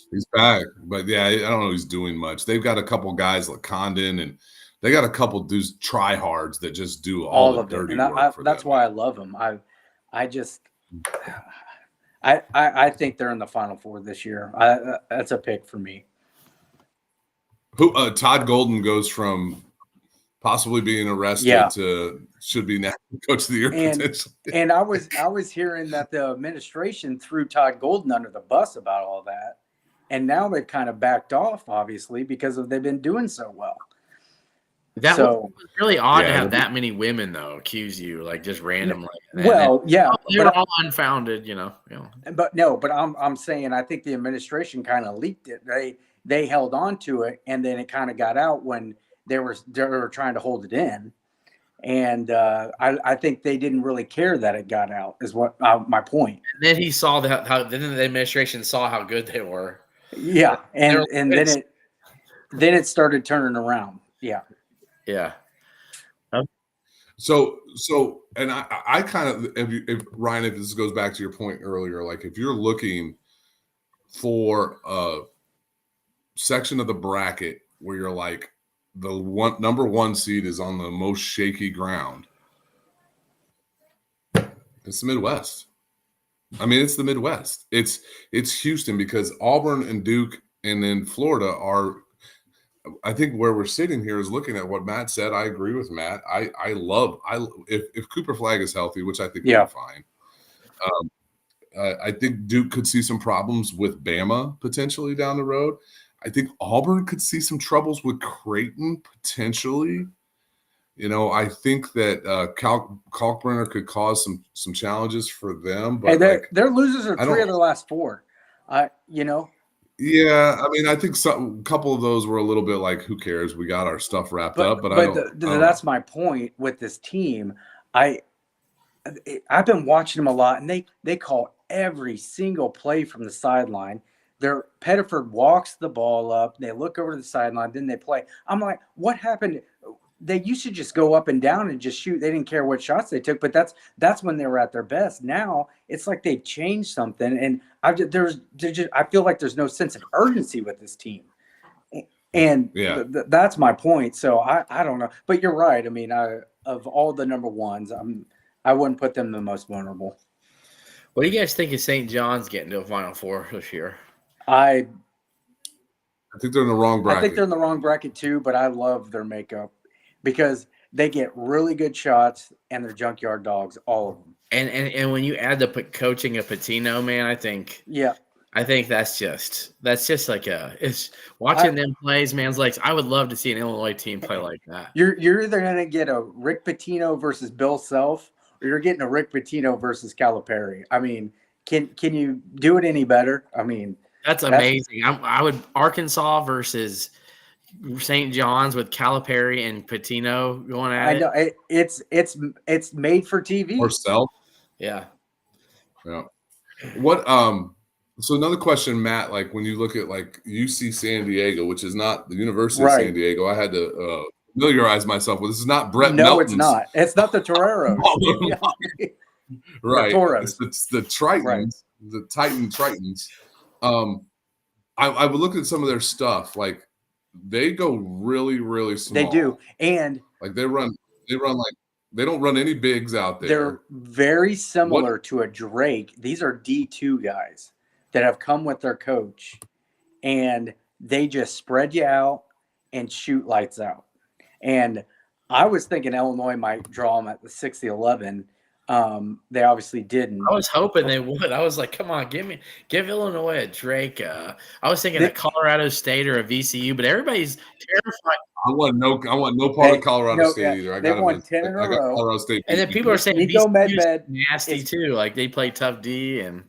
Speaker 3: He's back, but yeah, I don't know. He's doing much. They've got a couple guys like Condon, and they got a couple dudes tryhards that just do all the dirty work.
Speaker 2: That's why I love them. I think they're in the Final Four this year. That's a pick for me.
Speaker 3: Todd Golden goes from possibly being arrested to should be national coach of the year potentially.
Speaker 2: And I was hearing that the administration threw Todd Golden under the bus about all that, and now they've kind of backed off, obviously, because they've been doing so well.
Speaker 1: That was really odd to have that many women though accuse you like just randomly.
Speaker 2: They're
Speaker 1: all unfounded, you know.
Speaker 2: But I'm saying I think the administration kind of leaked it. They held on to it, and then it kind of got out when they were trying to hold it in, and I think they didn't really care that it got out. Is what my point.
Speaker 1: And then he saw how then the administration saw how good they were.
Speaker 2: Yeah, and then it started turning around. Yeah.
Speaker 1: Yeah.
Speaker 3: So, and I kind of, if Ryan, if this goes back to your point earlier, like if you're looking for a section of the bracket where you're like the number one seed is on the most shaky ground, it's the Midwest. I mean, it's the Midwest. It's Houston, because Auburn and Duke and then Florida are. I think where we're sitting here is looking at what Matt said. I agree with Matt. If Cooper Flag is healthy, which I think will be fine. I think Duke could see some problems with Bama potentially down the road. I think Auburn could see some troubles with Creighton potentially. You know, I think that Kalkbrenner could cause some challenges for them. But
Speaker 2: their losers are 3 of their last 4.
Speaker 3: Yeah, I mean, I think a couple of those were a little bit like, who cares? We got our stuff wrapped up. But
Speaker 2: that's my point with this team. I've been watching them a lot, and they call every single play from the sideline. Pettiford walks the ball up. They look over to the sideline, then they play. I'm like, what happened? They used to just go up and down and just shoot. They didn't care what shots they took, but that's when they were at their best. Now it's like they've changed something, and I feel like there's no sense of urgency with this team, and that's my point. So I don't know, but you're right. I mean, of all the number ones, I wouldn't put them the most vulnerable.
Speaker 1: What do you guys think of St. John's getting to a Final Four this year?
Speaker 3: I think they're in the wrong bracket.
Speaker 2: I think they're in the wrong bracket too, but I love their makeup, because they get really good shots and they're junkyard dogs, all of them.
Speaker 1: And when you add the coaching of Pitino, man, I think that's just like it's watching them plays, man's like, I would love to see an Illinois team play like that.
Speaker 2: You're either gonna get a Rick Pitino versus Bill Self, or you're getting a Rick Pitino versus Calipari. I mean, can you do it any better? I mean,
Speaker 1: that's amazing. I would Arkansas versus St. John's with Calipari and Pitino going at it.
Speaker 2: I know it's made for TV.
Speaker 3: Or Self.
Speaker 1: Yeah.
Speaker 3: What so another question, Matt, like when you look at like UC San Diego, which is not the University of San Diego, I had to familiarize myself with. This is not Brett Melton's.
Speaker 2: It's not. It's not the Toreros.
Speaker 3: Right.
Speaker 2: The Toros.
Speaker 3: It's the Tritons, the Titan Tritons. I would look at some of their stuff, like they go really, really small.
Speaker 2: They do. And
Speaker 3: like they run like they don't run any bigs out there.
Speaker 2: They're very similar to a Drake. These are D2 guys. that have come with their coach, and they just spread you out and shoot lights out. And I was thinking Illinois might draw them at the 60-11. They obviously didn't.
Speaker 1: I was hoping they would. I was like, come on, give Illinois a Drake. I was thinking a Colorado State or a VCU, but everybody's terrified.
Speaker 3: I want no part of Colorado State either.
Speaker 2: They won 10 in a row.
Speaker 3: Colorado State,
Speaker 1: and then people are saying
Speaker 2: Nico Medved
Speaker 1: nasty too. Like they play tough D, and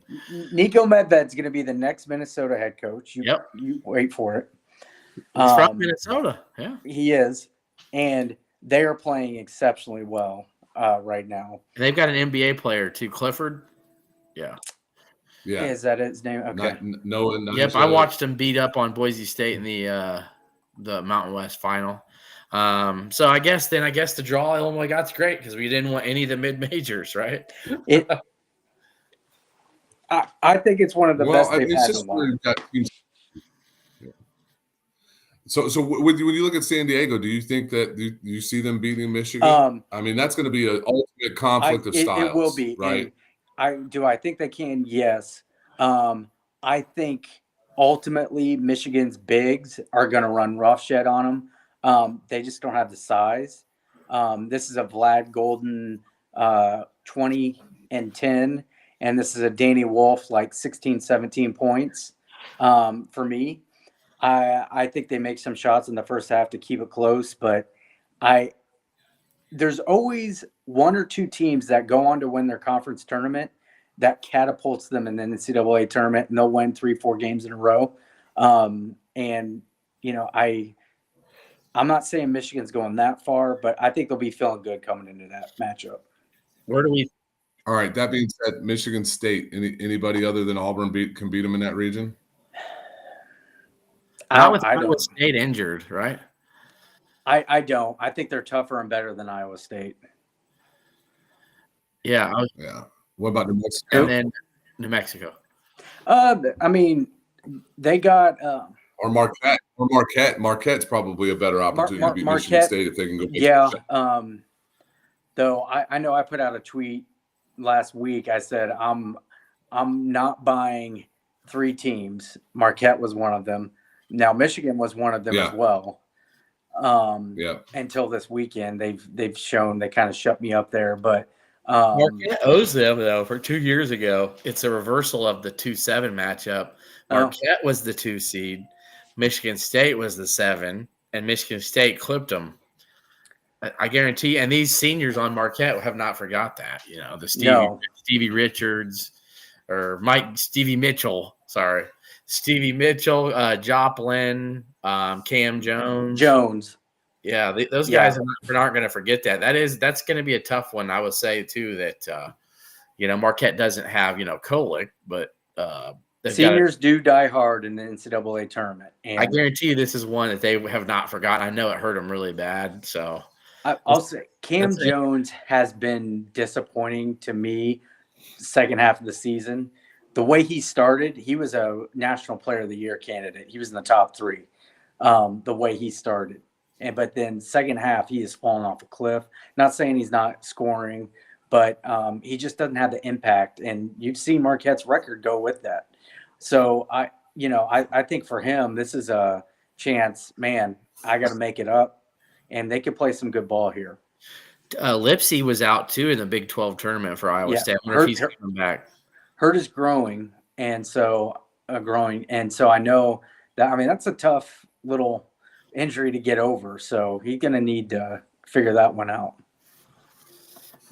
Speaker 2: Nico Medved's going to be the next Minnesota head coach. You wait for it.
Speaker 1: He's from Minnesota. Yeah,
Speaker 2: he is, and they are playing exceptionally well right now.
Speaker 1: And they've got an NBA player too, Clifford. Yeah.
Speaker 2: Is that his name? Okay.
Speaker 3: No.
Speaker 1: Yep, I watched him beat up on Boise State in the Mountain West final. So I guess the draw Illinois got's great because we didn't want any of the mid majors, right?
Speaker 2: I think it's one of the best they've had in a while.
Speaker 3: So when you look at San Diego, do you think that do you see them beating Michigan? I mean, that's going to be an ultimate conflict of styles.
Speaker 2: It will be,
Speaker 3: right?
Speaker 2: I think they can? Yes. I think ultimately Michigan's bigs are going to run roughshed on them. They just don't have the size. This is a Vlad Golden 20 and 10, and this is a Danny Wolf like 16, 17 points for me. I think they make some shots in the first half to keep it close, but there's always one or two teams that go on to win their conference tournament that catapults them in the NCAA tournament, and they'll win 3-4 games in a row. And you know, I'm not saying Michigan's going that far, but I think they'll be feeling good coming into that matchup.
Speaker 3: All right. That being said, Michigan State. Anybody other than Auburn can beat them in that region?
Speaker 1: Iowa State injured, right?
Speaker 2: I don't. I think they're tougher and better than Iowa State.
Speaker 1: Yeah.
Speaker 3: What about New Mexico?
Speaker 1: And then New Mexico.
Speaker 2: I mean, they got
Speaker 3: or Marquette. Marquette's probably a better opportunity to beat Michigan State if they can go.
Speaker 2: Yeah. Though I know I put out a tweet last week. I said I'm not buying 3 teams. Marquette was one of them. Now Michigan was one of them as well. Until this weekend, they've shown they kind of shut me up there, but
Speaker 1: Marquette owes them though. For 2 years ago, it's a reversal of the 2-7 matchup. Marquette was the 2 seed, Michigan State was the 7, and Michigan State clipped them. I guarantee. And these seniors on Marquette have not forgot that. You know, the Stevie Richards or Stevie Mitchell. Sorry. Stevie Mitchell, Joplin, Cam Jones. Yeah, those guys aren't going to forget that. That's going to be a tough one. I would say too that Marquette doesn't have Kolick, but
Speaker 2: seniors do die hard in the NCAA tournament. And
Speaker 1: I guarantee you, this is one that they have not forgotten. I know it hurt them really bad. So
Speaker 2: I'll say Cam Jones has been disappointing to me. Second half of the season. The way he started, he was a National Player of the Year candidate. He was in the top 3. The way he started, but then second half he has fallen off a cliff. Not saying he's not scoring, but he just doesn't have the impact. And you've seen Marquette's record go with that. So I think for him this is a chance. Man, I got to make it up, and they could play some good ball here.
Speaker 1: Lipsy was out too in the Big 12 tournament for Iowa State. I wonder if he's coming back.
Speaker 2: Hurt is growing, and so I know that. I mean, that's a tough little injury to get over. So he's going to need to figure that one out.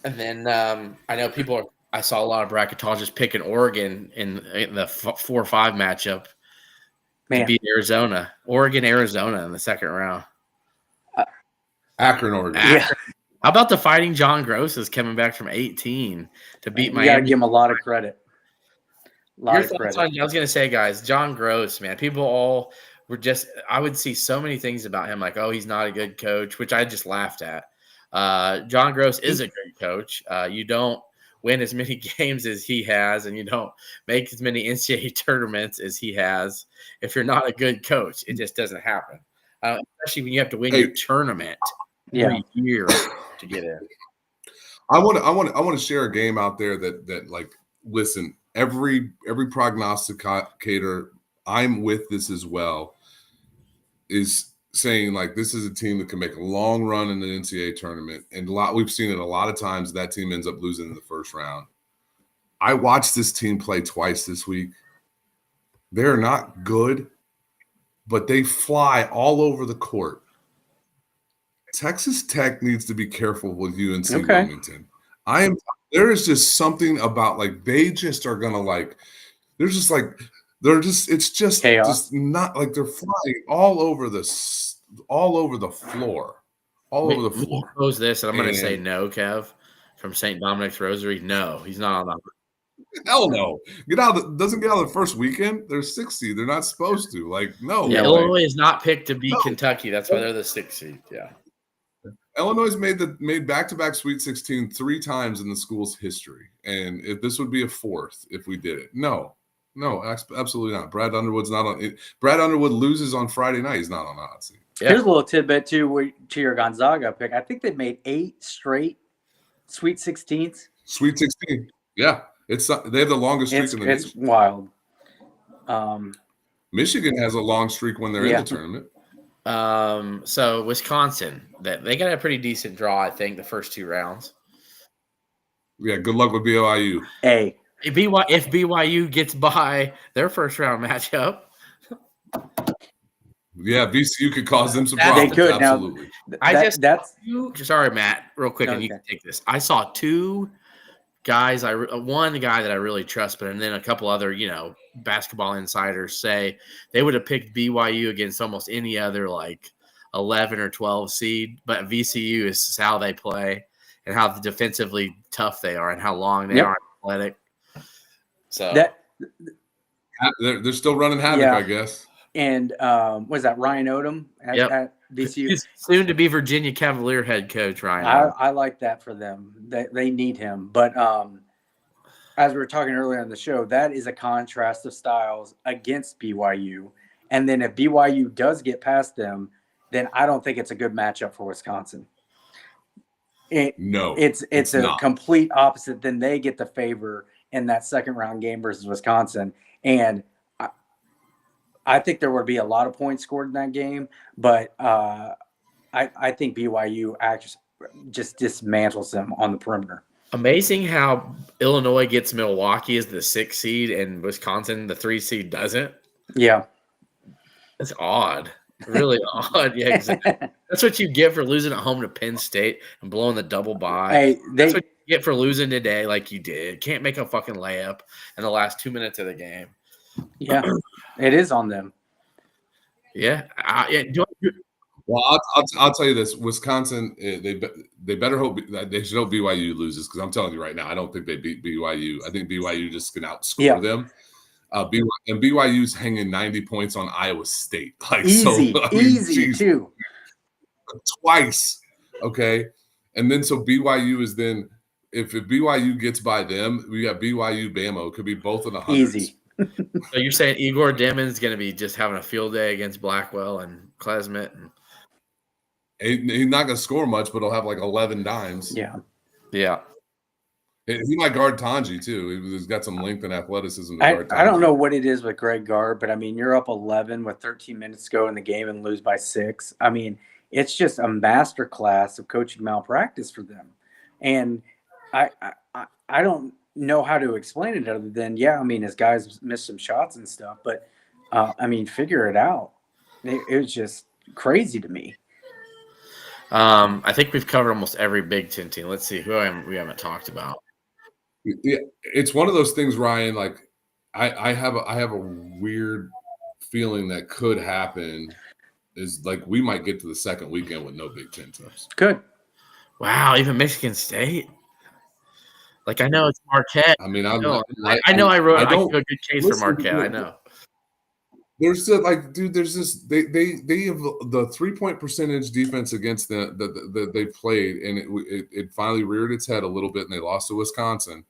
Speaker 1: And then I know I saw a lot of bracketologists picking Oregon in the 4-5 matchup to beat Arizona. Oregon-Arizona in the second round.
Speaker 3: Akron, Oregon.
Speaker 2: Yeah.
Speaker 1: How about the Fighting John Grosses coming back from 18 to beat Miami?
Speaker 2: You got to give him a lot of credit.
Speaker 1: I was going to say, guys, John Gross, man, people all were I would see so many things about him like, oh, he's not a good coach, which I just laughed at. John Gross is a good coach. You don't win as many games as he has, and you don't make as many NCAA tournaments as he has. If you're not a good coach, it just doesn't happen. Especially when you have to win your tournament every year to get in.
Speaker 3: I want to share a game out there that like listen, every prognosticator, I'm with this as well, is saying like this is a team that can make a long run in the NCAA tournament, and we've seen it a lot of times. That team ends up losing in the first round. I watched this team play twice this week. They're not good, but they fly all over the court. Texas Tech needs to be careful with UNC Wilmington. There is just something about like they just are gonna like. It's just not like they're flying all over the floor. Over the floor.
Speaker 1: Pose this, and I'm going to say no, Kev, from St. Dominic's Rosary. No, he's not on that.
Speaker 3: Hell no. Doesn't get out of the first weekend. They're 6 seed. They're not supposed to. Like, no.
Speaker 1: Yeah, Illinois is not picked to beat Kentucky. That's why they're the 6 seed. Yeah.
Speaker 3: Illinois made back-to-back Sweet 16 3 times in the school's history. And if this would be a 4th if we did it. No, absolutely not. Brad Underwood's not on it. Brad Underwood loses on Friday night. He's not on the hot seat.
Speaker 2: Yeah. Here's a little tidbit to your Gonzaga pick. I think they made 8 straight Sweet 16s.
Speaker 3: Sweet 16. Yeah. They have the longest streak in the nation.
Speaker 2: It's wild.
Speaker 3: Michigan has a long streak when they're in the tournament.
Speaker 1: So Wisconsin, they got a pretty decent draw, I think, the first 2 rounds.
Speaker 3: Yeah, good luck with BYU.
Speaker 1: If BYU gets by their first round matchup.
Speaker 3: Yeah, VCU could cause them some problems.
Speaker 2: They could.
Speaker 3: Absolutely.
Speaker 1: Sorry, Matt, real quick, and you can take this. I saw 2 guys, one guy that I really trust, and then a couple other, basketball insiders say they would have picked BYU against almost any other like 11 or 12 seed, but VCU is how they play and how defensively tough they are and how long they are athletic. So
Speaker 3: they're still running havoc, I guess.
Speaker 2: And was that Ryan Odom at VCU?
Speaker 1: He's soon to be Virginia Cavalier head coach, Ryan.
Speaker 2: I like that for them. They need him. But as we were talking earlier on the show, that is a contrast of styles against BYU. And then if BYU does get past them, then I don't think it's a good matchup for Wisconsin. It's a complete opposite. Then they get the favor in that second round game versus Wisconsin. And I think there would be a lot of points scored in that game, but I think BYU actually just dismantles them on the perimeter.
Speaker 1: Amazing how Illinois gets Milwaukee as the 6 seed and Wisconsin, the 3 seed, doesn't.
Speaker 2: Yeah.
Speaker 1: That's odd. Really odd. Yeah, exactly. That's what you get for losing at home to Penn State and blowing the double bye. That's what you get for losing today like you did. Can't make a fucking layup in the last 2 minutes of the game.
Speaker 2: Yeah, it is on them.
Speaker 1: Yeah.
Speaker 3: Well, I'll tell you this: Wisconsin, they better hope they should hope BYU loses, because I'm telling you right now, I don't think they beat BYU. I think BYU just can outscore them. And BYU's hanging 90 points on Iowa State,
Speaker 2: easy too,
Speaker 3: twice. Okay, and then so BYU is then if BYU gets by them, we got BYU Bama. It could be both in the hundreds.
Speaker 2: Easy.
Speaker 1: So you're saying Igor Demon's going to be just having a field day against Blackwell and Klesmit?
Speaker 3: He's not going to score much, but he'll have like 11 dimes.
Speaker 2: Yeah.
Speaker 3: He might guard Tanji too. He's got some length and athleticism.
Speaker 2: I don't know what it is with Greg Gard, but I mean, you're up 11 with 13 minutes to go in the game and lose by 6. I mean, it's just a master class of coaching malpractice for them. And I don't know how to explain it other than, his guys missed some shots and stuff, but figure it out. It was just crazy to me.
Speaker 1: I think we've covered almost every Big Ten team. Let's see who we haven't talked about.
Speaker 3: Yeah, it's one of those things, Ryan. Like I have a weird feeling that could happen. Is like we might get to the second weekend with no Big Ten teams.
Speaker 2: Good.
Speaker 1: Wow, even Michigan State. Like I know it's Marquette.
Speaker 3: I mean,
Speaker 1: I wrote a good case for Marquette. I know.
Speaker 3: There's there's this. They have the 3-point percentage defense against that they played, and it finally reared its head a little bit, and they lost to Wisconsin.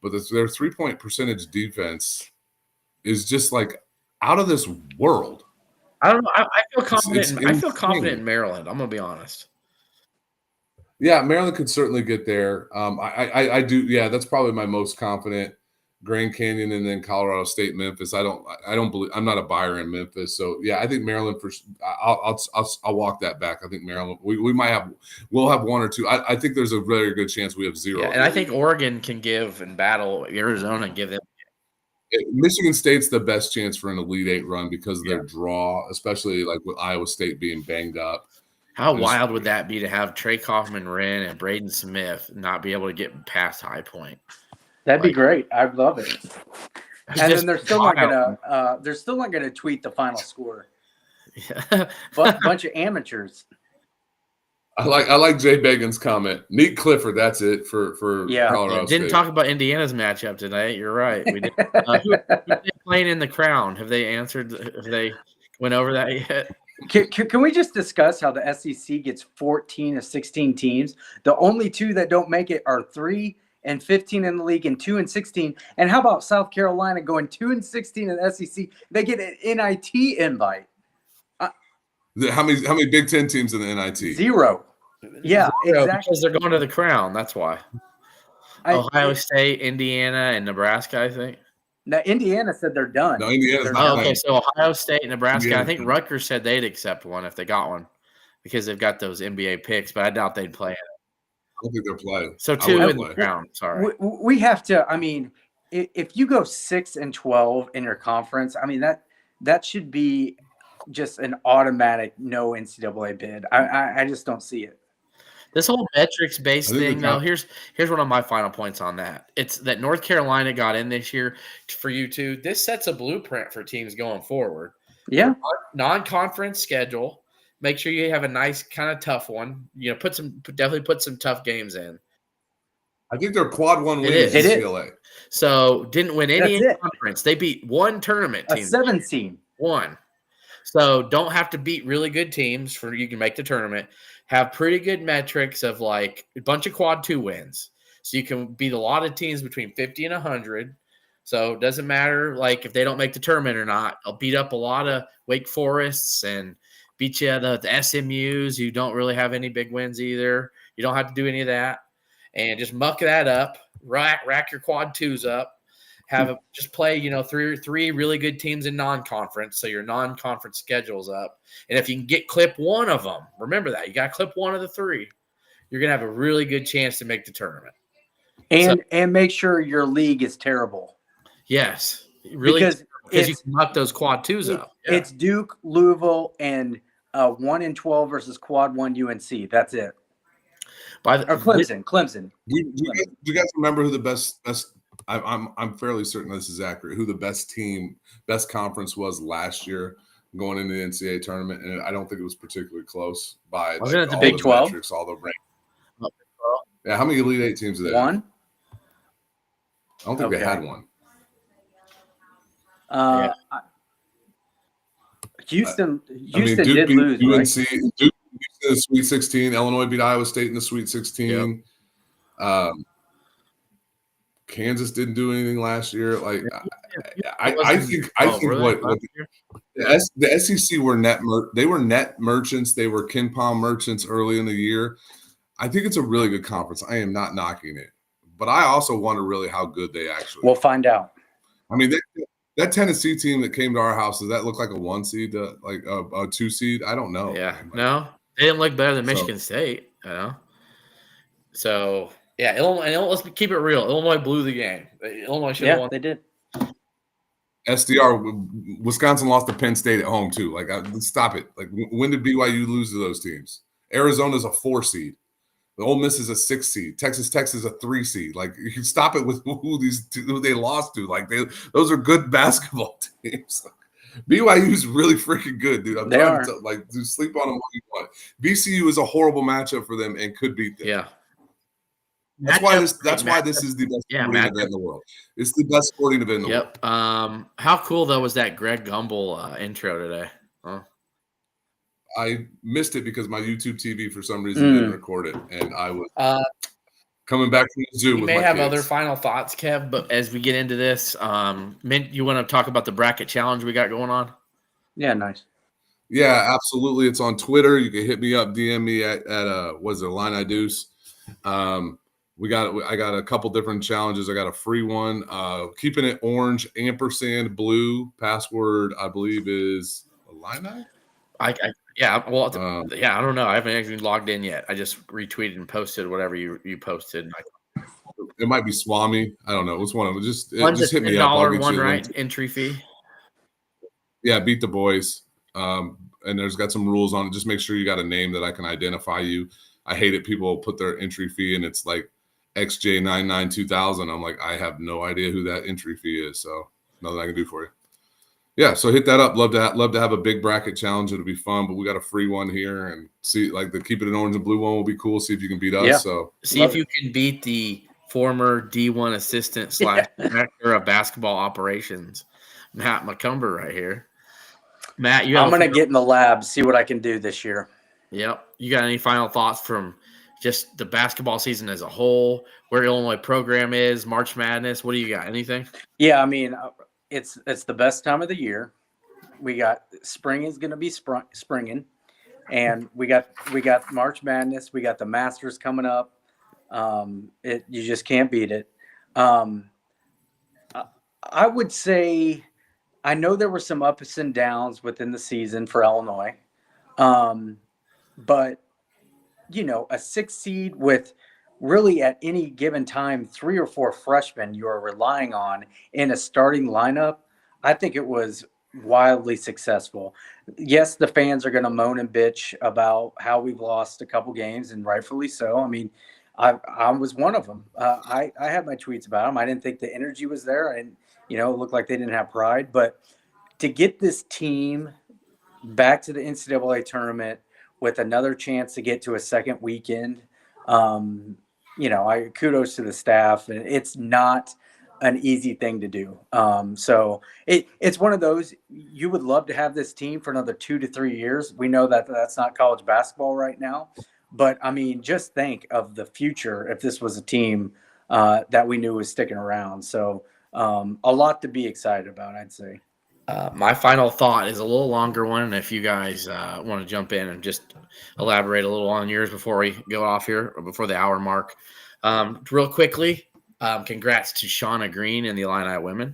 Speaker 3: But their 3-point percentage defense is just like out of this world.
Speaker 1: I don't know. I feel confident. I feel confident in Maryland. I'm gonna be honest.
Speaker 3: Yeah, Maryland could certainly get there. I do. Yeah, that's probably my most confident. Grand Canyon, and then Colorado State, Memphis. I don't believe I'm not a buyer in Memphis. So yeah, I think Maryland I'll walk that back. I think Maryland. We'll have one or two. I think there's a very good chance we have zero.
Speaker 1: Yeah, and I think Oregon can give and battle Arizona and give them.
Speaker 3: Michigan State's the best chance for an Elite Eight run because of their draw, especially like with Iowa State being banged up.
Speaker 1: How wild would that be to have Trey Kaufman-Renn and Braden Smith not be able to get past High Point?
Speaker 2: That'd be great. I'd love it. And then they're still not gonna tweet the final score.
Speaker 1: Yeah.
Speaker 2: Bunch of amateurs.
Speaker 3: I like Jay Began's comment. Neat Clifford. That's it for Colorado State.
Speaker 1: Didn't talk about Indiana's matchup tonight. You're right. We did. Who are they playing in the Crown? Have they answered? Have they went over that yet?
Speaker 2: Can we just discuss how the SEC gets 14 of 16 teams? The only two that don't make it are 3 and 15 in the league and 2 and 16. And how about South Carolina going 2 and 16 in the SEC? They get an NIT invite.
Speaker 3: How many Big Ten teams in the NIT?
Speaker 2: 0. Yeah, exactly.
Speaker 1: Because they're going to the Crown. That's why. Ohio State, Indiana, and Nebraska, I think.
Speaker 2: Now, Indiana said they're done.
Speaker 3: No, Indiana's not.
Speaker 1: Okay, so Ohio State and Nebraska. I think Rutgers said they'd accept one if they got one because they've got those NBA picks, but I doubt they'd play it.
Speaker 3: I don't think they're playing.
Speaker 1: So 2 in the Crown. Sorry.
Speaker 2: We have to. I mean, if you go 6 and 12 in your conference, I mean that should be just an automatic no NCAA bid. I just don't see it.
Speaker 1: This whole metrics-based thing, though, here's one of my final points on that. It's that North Carolina got in this year for you two. This sets a blueprint for teams going forward.
Speaker 2: Yeah.
Speaker 1: Non-conference schedule. Make sure you have a nice kind of tough one. You know, definitely put some tough games in.
Speaker 3: I think they're quad 1 wins in UCLA.
Speaker 1: So didn't win any conference. They beat one tournament team.
Speaker 2: A 17.
Speaker 1: One. So don't have to beat really good teams for you can make the tournament. Have pretty good metrics of like a bunch of quad 2 wins. So you can beat a lot of teams between 50 and 100. So it doesn't matter like if they don't make the tournament or not. I'll beat up a lot of Wake Forests and beat you at the SMUs. You don't really have any big wins either. You don't have to do any of that. And just muck that up. Rack your quad 2s up. Just play, three really good teams in non-conference, so your non-conference schedule's up. And if you can clip one of them, remember that. You got to clip one of the 3. You're going to have a really good chance to make the tournament.
Speaker 2: And make sure your league is terrible.
Speaker 1: Yes. Really, because you can muck those quad 2s up. Yeah.
Speaker 2: It's Duke, Louisville, and 1 and 12 versus quad 1 UNC. That's it. Or Clemson.
Speaker 3: Do you guys remember who the best I'm fairly certain this is accurate. Who the best conference was last year going into the NCAA tournament, and I don't think it was particularly close by
Speaker 1: wasn't it the Big 12?
Speaker 3: Metrics, all the rank. Yeah, how many Elite Eight teams are there?
Speaker 2: 1.
Speaker 3: I don't think they had one.
Speaker 2: Houston
Speaker 3: Duke
Speaker 2: did lose.
Speaker 3: UNC,
Speaker 2: right?
Speaker 3: Duke in the Sweet 16. Illinois beat Iowa State in the Sweet 16. Yep. Kansas didn't do anything last year. Like I think what the SEC were net merchants. They were KenPom merchants early in the year. I think it's a really good conference. I am not knocking it, but I also wonder really how good they actually.
Speaker 2: We'll find out.
Speaker 3: I mean, that Tennessee team that came to our house, does that look like a 1 seed, like a 2 seed? I don't know.
Speaker 1: Yeah, no, they didn't look better than Michigan State. So. Yeah, Illinois. Let's keep it real. Illinois blew the game. Illinois should have won.
Speaker 2: They did.
Speaker 3: SDR, Wisconsin lost to Penn State at home too. Like, stop it. Like, when did BYU lose to those teams? Arizona's a 4 seed. The Ole Miss is a 6 seed. Texas Tech is a 3 seed. Like, you can stop it with who they lost to. Like, those are good basketball teams. BYU's really freaking good, dude. I'm trying to sleep on them all you want. VCU is a horrible matchup for them and could beat them.
Speaker 1: Yeah.
Speaker 3: That's why this is the best sporting event in the world. It's the best sporting event in the world.
Speaker 1: How cool though was that Greg Gumbel intro today? Huh?
Speaker 3: I missed it because my YouTube TV for some reason didn't record it, and I was coming back from the zoo.
Speaker 1: You may have other final thoughts, Kev, but as we get into this, Mint, you want to talk about the bracket challenge we got going on?
Speaker 2: Yeah, nice.
Speaker 3: Yeah, absolutely. It's on Twitter. You can hit me up, DM me at was it Line I Deuce. I got a couple different challenges. I got a free one. Keeping it orange, ampersand, blue. Password, I believe, is Illini.
Speaker 1: Yeah. Well, I don't know. I haven't actually logged in yet. I just retweeted and posted whatever you posted.
Speaker 3: It might be Swami. I don't know. It's one of them. Just hit me up.
Speaker 1: $10 one, right? Entry fee.
Speaker 3: Yeah, beat the boys. And there's got some rules on it. Just make sure you got a name that I can identify you. I hate it. People put their entry fee and it's like XJ992000. I'm like, I have no idea who that entry fee is. So nothing I can do for you. Yeah, so hit that up. Love to have a big bracket challenge. It'll be fun, but we got a free one here, and see, like, the keep it an orange and blue one will be cool. See if you can beat us.
Speaker 2: Yeah.
Speaker 3: So
Speaker 1: see if you can beat the former D1 assistant / director of basketball operations, Matt McCumber, right here. Matt,
Speaker 2: I'm gonna get in the lab, see what I can do this year.
Speaker 1: Yep. You got any final thoughts from just the basketball season as a whole, where Illinois program is, March Madness? What do you got? Anything?
Speaker 2: Yeah, I mean, it's the best time of the year. We got spring is going to be springing, and we got March Madness. We got the Masters coming up. You just can't beat it. I would say, I know there were some ups and downs within the season for Illinois, but a 6 seed with really at any given time 3 or 4 freshmen you are relying on in a starting lineup, I think it was wildly successful. Yes, the fans are going to moan and bitch about how we've lost a couple games, and rightfully so. I mean, I was one of them. I had my tweets about them. I didn't think the energy was there, and it looked like they didn't have pride. But to get this team back to the NCAA tournament with another chance to get to a second weekend, I kudos to the staff, and it's not an easy thing to do. So it's one of those, you would love to have this team for another 2 to 3 years. We know that that's not college basketball right now, but I mean, just think of the future if this was a team that we knew was sticking around. So a lot to be excited about, I'd say.
Speaker 1: My final thought is a little longer one. And if you guys want to jump in and just elaborate a little on yours before we go off here, or before the hour mark, real quickly, congrats to Shauna Green and the Illini women.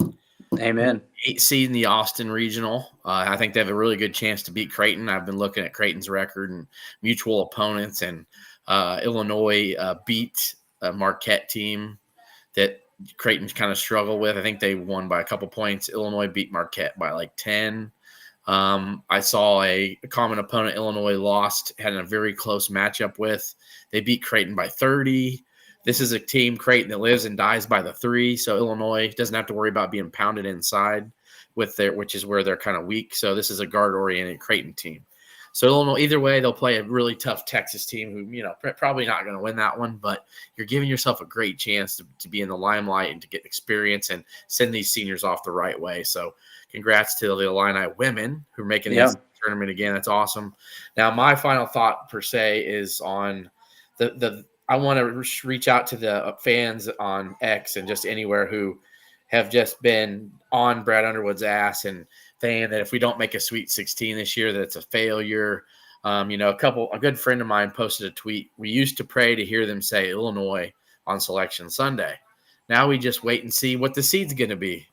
Speaker 2: Amen.
Speaker 1: 8 seed in the Austin Regional. I think they have a really good chance to beat Creighton. I've been looking at Creighton's record and mutual opponents, and Illinois beat a Marquette team that Creighton's kind of struggle with. I think they won by a couple points. Illinois beat Marquette by like 10. I saw a common opponent Illinois lost, had a very close matchup with. They beat Creighton by 30. This is a team, Creighton, that lives and dies by the 3. So Illinois doesn't have to worry about being pounded inside which is where they're kind of weak. So this is a guard-oriented Creighton team. So Illinois, either way, they'll play a really tough Texas team who, probably not going to win that one, but you're giving yourself a great chance to be in the limelight and to get experience and send these seniors off the right way. So congrats to the Illini women who are making this tournament again. That's awesome. Now, my final thought per se is on I want to reach out to the fans on X and just anywhere who have just been on Brad Underwood's ass and saying that if we don't make a Sweet 16 this year, that it's a failure. A good friend of mine posted a tweet. We used to pray to hear them say Illinois on Selection Sunday. Now we just wait and see what the seed's going to be.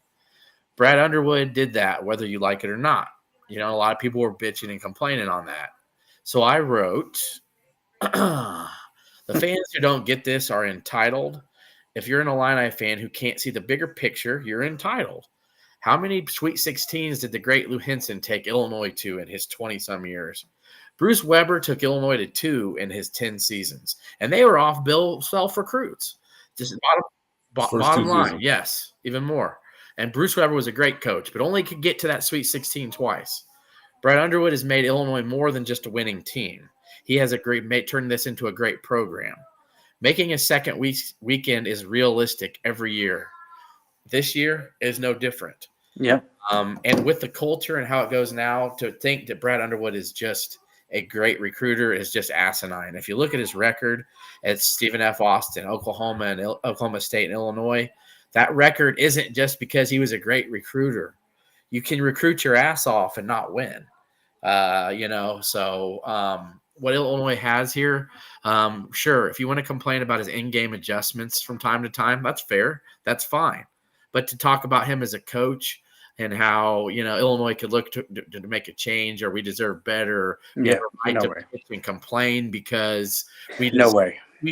Speaker 1: Brad Underwood did that, whether you like it or not. A lot of people were bitching and complaining on that. So I wrote, the fans who don't get this are entitled. If you're an Illini fan who can't see the bigger picture, you're entitled. How many Sweet 16s did the great Lou Henson take Illinois to in his 20-some years? Bruce Weber took Illinois to 2 in his 10 seasons, and they were off Bill Self recruits. Just bottom line, yes, even more. And Bruce Weber was a great coach, but only could get to that Sweet 16 twice. Brad Underwood has made Illinois more than just a winning team. He has turned this into a great program. Making a second weekend is realistic every year. This year is no different.
Speaker 2: Yeah.
Speaker 1: And with the culture and how it goes now, to think that Brad Underwood is just a great recruiter is just asinine. If you look at his record at Stephen F. Austin, Oklahoma, and Oklahoma State and Illinois, that record isn't just because he was a great recruiter. You can recruit your ass off and not win. So what Illinois has here. Sure, if you want to complain about his in-game adjustments from time to time, that's fair. That's fine. But to talk about him as a coach and how, Illinois could look to make a change, or we deserve better, we have a right to pitch and complain because we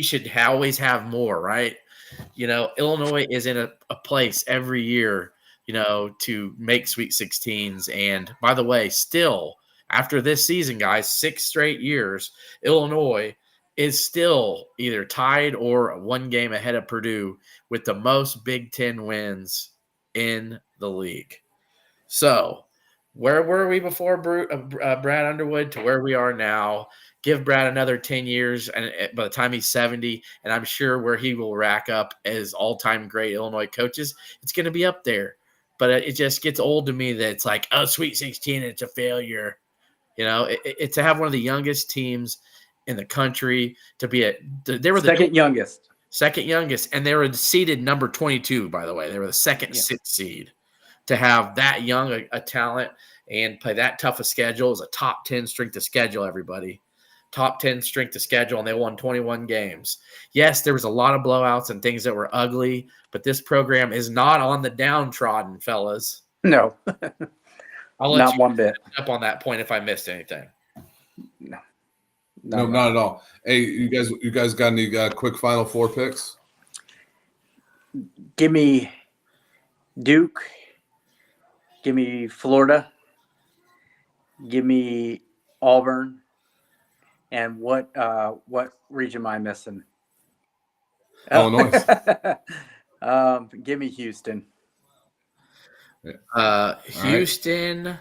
Speaker 1: should always have more, right? Illinois is in a place every year, to make Sweet 16s. And by the way, still after this season, guys, 6 straight years, Illinois is still either tied or 1 game ahead of Purdue with the most Big Ten wins in the league. So where were we before Brad Underwood to where we are now? Give Brad another 10 years, and by the time he's 70, and I'm sure where he will rack up as all-time great Illinois coaches, it's going to be up there. But it just gets old to me that it's like, oh, Sweet 16, it's a failure. It's to have one of the youngest teams in the country, to be they were the second youngest, and they were seeded number 22, by the way. They were the second sixth seed. To have that young a talent and play that tough a schedule is a top 10 strength of schedule, everybody. Top 10 strength of schedule, and they won 21 games. Yes, there was a lot of blowouts and things that were ugly, but this program is not on the downtrodden, fellas.
Speaker 2: No.
Speaker 1: I'll let you one bit up on that point if I missed anything.
Speaker 3: No, not at all. Hey, you guys got any quick Final Four picks?
Speaker 2: Give me Duke. Give me Florida. Give me Auburn. And what region am I missing?
Speaker 3: Illinois.
Speaker 2: Give me Houston.
Speaker 1: Houston, right.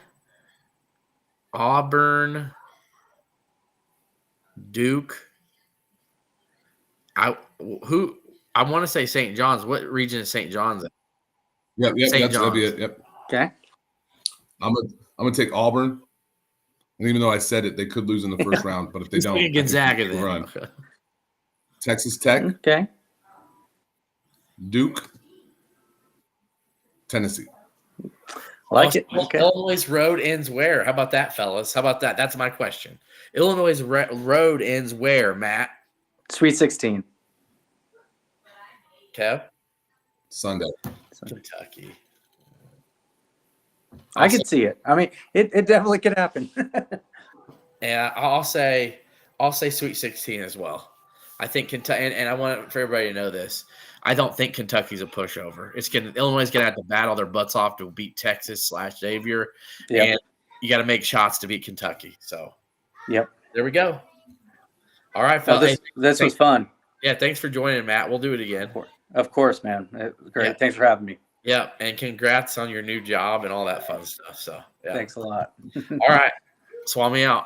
Speaker 1: Auburn, Duke. I want to say St. John's. What region is St. John's in?
Speaker 3: Yep, that'll be it. Yep.
Speaker 2: Okay.
Speaker 3: I'm gonna take Auburn. And even though I said it, they could lose in the first round. But if they don't,
Speaker 1: Gonzaga then.
Speaker 3: Run. Texas Tech.
Speaker 2: Okay.
Speaker 3: Duke. Tennessee.
Speaker 2: Like it. Okay.
Speaker 1: Illinois' road ends where? How about that, fellas? How about that? That's my question. Illinois' road ends where, Matt?
Speaker 2: Sweet 16.
Speaker 1: Kev?
Speaker 3: Sunday.
Speaker 1: Kentucky.
Speaker 2: I can see it. I mean, it definitely could happen.
Speaker 1: Yeah, I'll say Sweet 16 as well. I think Kentucky, and I want for everybody to know this. I don't think Kentucky's a pushover. Illinois is gonna have to battle their butts off to beat Texas / Xavier, and you got to make shots to beat Kentucky. So,
Speaker 2: there
Speaker 1: we go. All right, fellas.
Speaker 2: This was fun.
Speaker 1: Yeah, thanks for joining, Matt. We'll do it again.
Speaker 2: Of course, man. Great. Yeah. Thanks for having me.
Speaker 1: Yeah, and congrats on your new job and all that fun stuff. So,
Speaker 2: Thanks a lot.
Speaker 1: All right, swap me out.